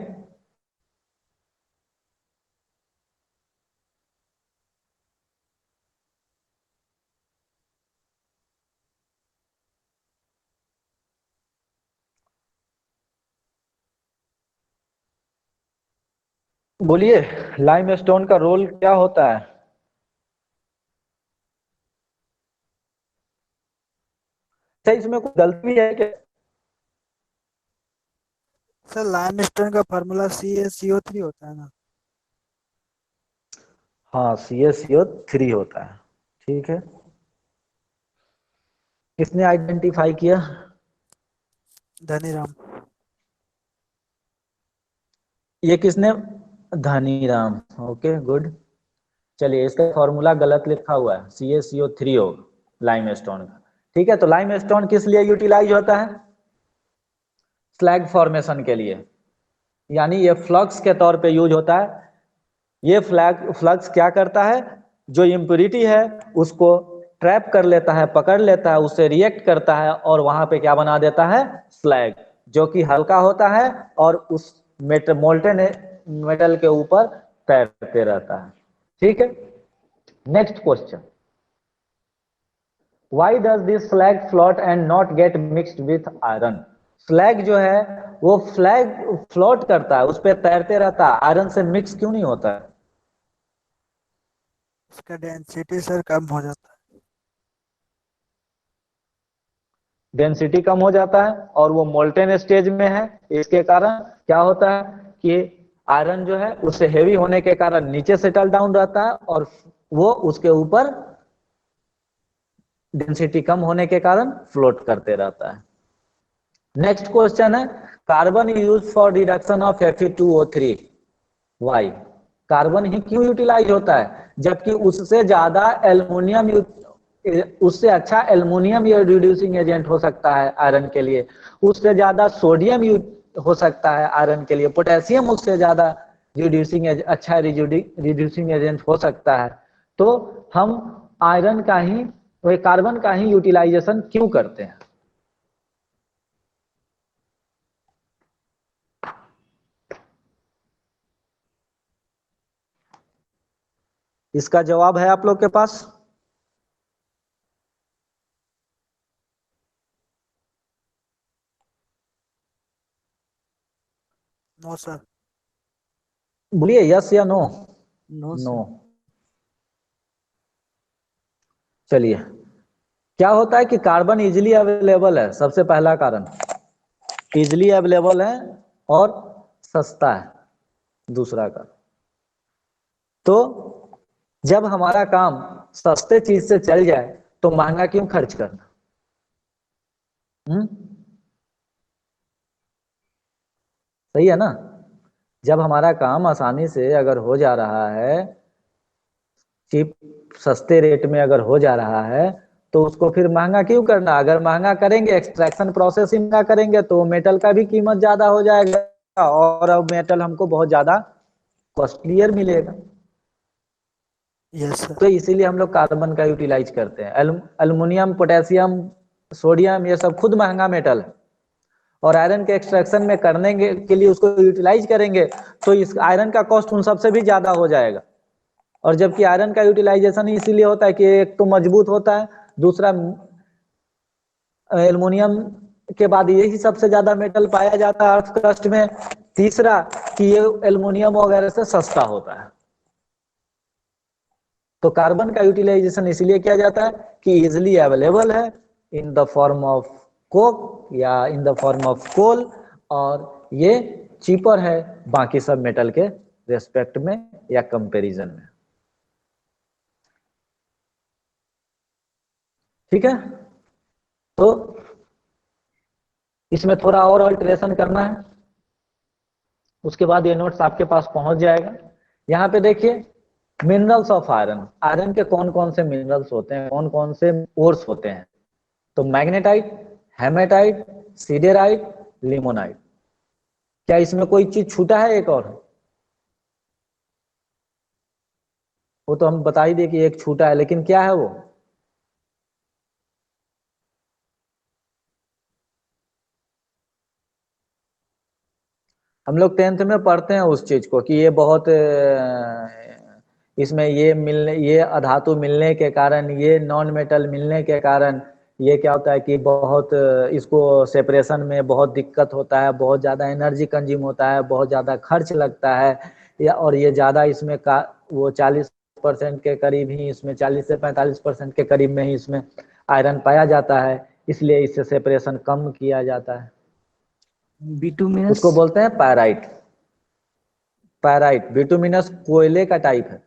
बोलिए, लाइमस्टोन का रोल क्या होता है? अच्छा, इसमें कोई गलती है क्या? सर लाइमस्टोन का फार्मूला CaCO3 होता है ना। हाँ, CaCO3 होता है, ठीक है। किसने आइडेंटिफाई किया? धनीराम। ये किसने? धनीराम। Okay good. चलिए, इसका फॉर्मूला गलत लिखा हुआ है, CaCO3 हो लाइमस्टोन का। ठीक है, तो लाइमस्टोन किस लिए यूटिलाइज होता है? स्लैग फॉर्मेशन के लिए, यानी ये फ्लक्स के तौर पे यूज होता है। ये फ्लक्स क्या करता है? जो इम्प्योरिटी है उसको ट्रैप कर लेता है, पकड़ लेता है, उससे रिएक्ट करता है और वहां पे क्या बना देता है? स्लैग, जो कि हल्का होता है और उस मोल्टेन मेटल के ऊपर तैरते रहता है। ठीक है, next question, why does this slag float and not get mixed with iron? Slag जो है वो फ्लोट करता है, उस पर तैरते रहता है, आयरन से मिक्स क्यों नहीं होता है? उसका डेंसिटी सर कम हो जाता है। डेंसिटी कम हो जाता है और वो मोल्टेन स्टेज में है, इसके कारण क्या होता है कि आयरन जो है उससे हेवी होने के कारण नीचे सेटल डाउन रहता है और वो उसके ऊपर डेंसिटी कम होने के कारण फ्लोट करते रहता है। नेक्स्ट क्वेश्चन है, carbon use for reduction of Fe2O3, why? Carbon ही क्यों यूटिलाइज होता है जबकि उससे ज्यादा एल्युमिनियम, उससे अच्छा एल्युमिनियम ये रिड्यूसिंग एजेंट हो सकता है आयरन के लिए, उससे ज्यादा सोडियम हो सकता है आयरन के लिए, पोटेशियम उससे ज्यादा अच्छा रिड्यूसिंग एजेंट हो सकता है। तो हम आयरन का ही, कार्बन का ही यूटिलाइजेशन क्यों करते हैं? इसका जवाब है आप लोग के पास? No sir. बोलिए यस या नो। No no. सर। चलिए, क्या होता है कि कार्बन इजिली अवेलेबल है, सबसे पहला कारण इजिली अवेलेबल है और सस्ता है दूसरा कारण। तो जब हमारा काम सस्ते चीज से चल जाए तो महंगा क्यों खर्च करना? सही है ना? जब हमारा काम आसानी से अगर हो जा रहा है, चीप सस्ते रेट में अगर हो जा रहा है, तो उसको फिर महंगा क्यों करना? अगर महंगा करेंगे, एक्सट्रैक्शन प्रोसेस ही महंगा करेंगे, तो मेटल का भी कीमत ज्यादा हो जाएगा और अब मेटल हमको बहुत ज्यादा कॉस्टलियर मिलेगा। Yes sir. तो इसीलिए हम लोग कार्बन का यूटिलाइज करते हैं। एल्युमिनियम, पोटेशियम, सोडियम ये सब खुद महंगा मेटल है और आयरन के एक्सट्रैक्शन में करने के लिए उसको यूटिलाइज करेंगे तो इस आयरन का कॉस्ट उन सबसे भी ज्यादा हो जाएगा। और जबकि आयरन का यूटिलाइजेशन इसीलिए होता है कि एक तो मजबूत होता है, दूसरा एल्युमिनियम के बाद यही सबसे ज्यादा मेटल पाया जाता है अर्थ क्रस्ट में, तीसरा कि ये एल्युमिनियम वगैरह से सस्ता होता है। तो कार्बन का यूटिलाइजेशन इसलिए किया जाता है कि इजिली अवेलेबल है in the form of coke या in the form of coal, और ये चीपर है बाकी सब मेटल के रेस्पेक्ट में या कंपैरिजन में। ठीक है, तो इसमें थोड़ा और अल्टरेशन करना है, उसके बाद ये नोट्स आपके पास पहुंच जाएगा। यहाँ पे देखिए, मिनरल्स ऑफ आयरन, आयरन के कौन कौन से मिनरल्स होते हैं, कौन कौन से ओर्स होते हैं? तो मैग्नेटाइट, हेमेटाइट, सीडेराइट, लिमोनाइट। क्या इसमें कोई चीज छूटा है एक और? वो तो हम बता ही दे कि एक छूटा है, लेकिन क्या है वो? हम लोग 10th में पढ़ते हैं उस चीज को कि ये बहुत इसमें ये अधातु मिलने के कारण, ये नॉन मेटल मिलने के कारण ये क्या होता है कि बहुत इसको सेपरेशन में बहुत दिक्कत होता है, बहुत ज्यादा एनर्जी कंज्यूम होता है, बहुत ज्यादा खर्च लगता है, या और ये ज्यादा इसमें का वो 40% के करीब ही इसमें, 40 से 45% के करीब में ही इसमें आयरन पाया जाता है, इसलिए इससे सेपरेशन कम किया जाता है। बिटुमिनस। उसको बोलते हैं पैराइट। पैराइट बिटुमिनस कोयले का टाइप है,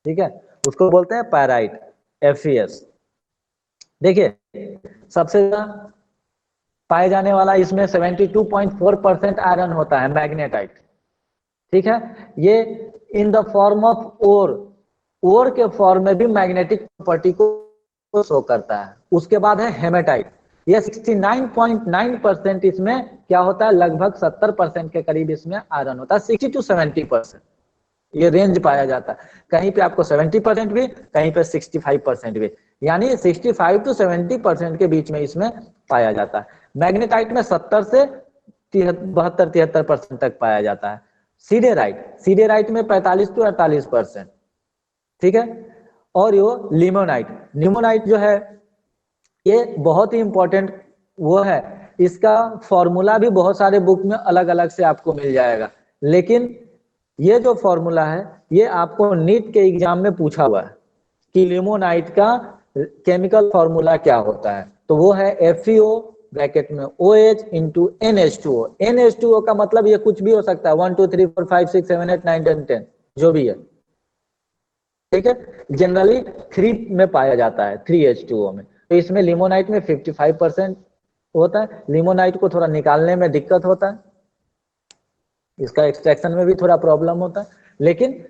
ठीक है, उसको बोलते हैं पैराइट, FeS। देखिए सबसे ज्यादा पाए जाने वाला इसमें 72.4% आयरन होता है मैग्नेटाइट, ठीक है। ये in the form of ore के फॉर्म में भी मैग्नेटिक प्रॉपर्टी को शो करता है। उसके बाद है हेमेटाइट, ये 69.9% इसमें क्या होता है, लगभग 70% के करीब इसमें आयरन होता है, 60 to 70%, ये रेंज पाया जाता है। कहीं पे आपको 70% भी, कहीं पे 65% भी, यानी 65 to 70% के बीच में इसमें पाया जाता है। मैग्नेटाइट में 70 से 72-73% तक पाया जाता है। सीडेराइट में 45 to 48%, ठीक है। और यो लिमोनाइट जो है ये बहुत ही इंपॉर्टेंट वो है, इसका फॉर्मूला भी बहुत सारे बुक में अलग अलग से आपको मिल जाएगा, लेकिन ये जो फॉर्मूला है ये आपको नीट के एग्जाम में पूछा हुआ है कि लिमोनाइट का केमिकल फॉर्मूला क्या होता है, तो वो है FeO ब्रैकेट में OH इंटू NH2O। NH2O का मतलब ये कुछ भी हो सकता है, 1 2 3 4 5 6 7 8 9 10 10 जो भी है, ठीक है। जनरली 3 में पाया जाता है, 3H2O में। तो इसमें लिमोनाइट में 55% होता है। लिमोनाइट को थोड़ा निकालने में दिक्कत होता है, इसका एक्सट्रैक्शन में भी थोड़ा प्रॉब्लम होता है, लेकिन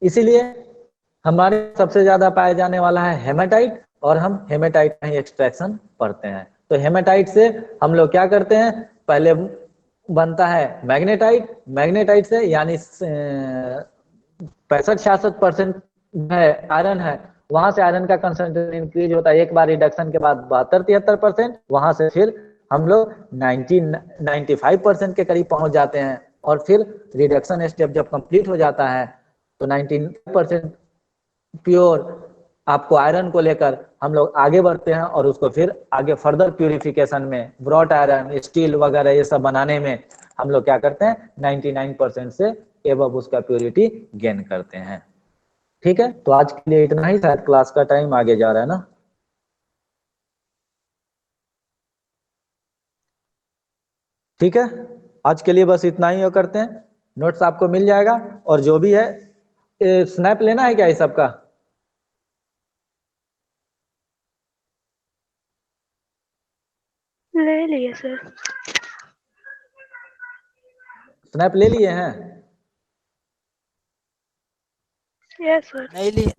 इसीलिए हमारे सबसे ज्यादा पाया जाने वाला है हेमेटाइट, और हम हेमेटाइट का ही एक्सट्रैक्शन पढ़ते हैं। तो हेमेटाइट से हम लोग क्या करते हैं, पहले बनता है मैग्नेटाइट से यानी 65-66% है आयरन है, वहां से आयरन का कंसंट्रेशन इंक्रीज होता है, एक बार रिडक्शन के बाद 72-73%, वहां से फिर हम लोग 90-95% के करीब पहुंच जाते हैं, और फिर रिडक्शन स्टेप जब कंप्लीट हो जाता है तो 90% प्योर आपको आयरन को लेकर हम लोग आगे बढ़ते हैं, और उसको फिर आगे फर्दर प्यूरिफिकेशन में ब्रॉट आयरन, स्टील वगैरह ये सब बनाने में हम लोग क्या करते हैं, 99% से एबव उसका प्योरिटी गेन करते हैं, ठीक है। तो आज के लिए इतना ही, शायद क्लास का टाइम आगे जा रहा है ना। ठीक है, आज के लिए बस इतना ही करते हैं, नोट्स आपको मिल जाएगा, और जो भी है स्नैप लेना है क्या इस सबका, ले लिए सर। स्नैप ले लिए हैं, यस सर। नहीं लिए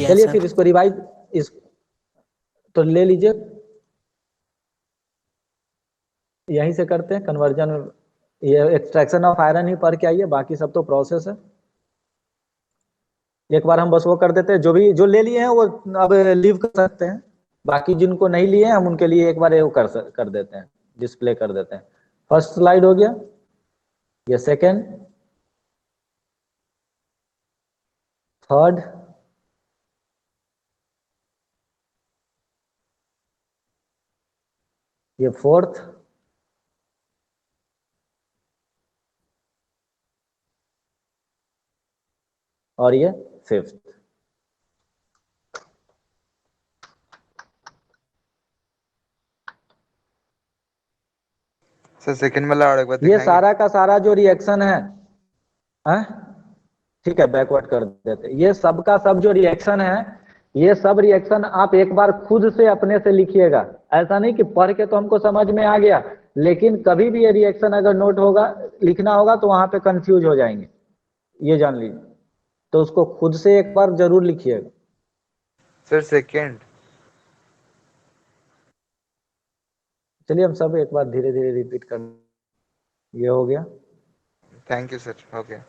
चलिए सर। फिर इसको रिवाइज इस तो ले लीजिए, यहीं से करते हैं कन्वर्जन, ये एक्सट्रैक्शन ऑफ आयरन ही पढ़ के आइए, बाकी सब तो प्रोसेस है। एक बार हम बस वो कर देते हैं, जो ले लिए हैं वो अब लीव कर सकते हैं, बाकी जिनको नहीं लिए हैं हम उनके लिए एक बार वो कर देते हैं, डिस्प्ले कर देते हैं। फर्स्ट स्लाइड हो गया, ये सेकेंड, थर्ड, ये फोर्थ, और ये फिफ्थ। सर सेकंड वाला और एक बार ये दिखाएंगे? सारा का सारा जो रिएक्शन है, ठीक है बैकवर्ड कर देते, ये सब का सब जो रिएक्शन है, ये सब रिएक्शन आप एक बार खुद से अपने से लिखिएगा, ऐसा नहीं कि पढ़ के तो हमको समझ में आ गया, लेकिन कभी भी ये रिएक्शन अगर नोट होगा, लिखना होगा तो वहां पे कंफ्यूज हो जाएंगे, ये जान लीजिए, तो उसको खुद से एक बार जरूर लिखिएगा। Sir second. चलिए हम सब एक बार धीरे धीरे रिपीट कर, ये हो गया। थैंक यू सर, हो गया।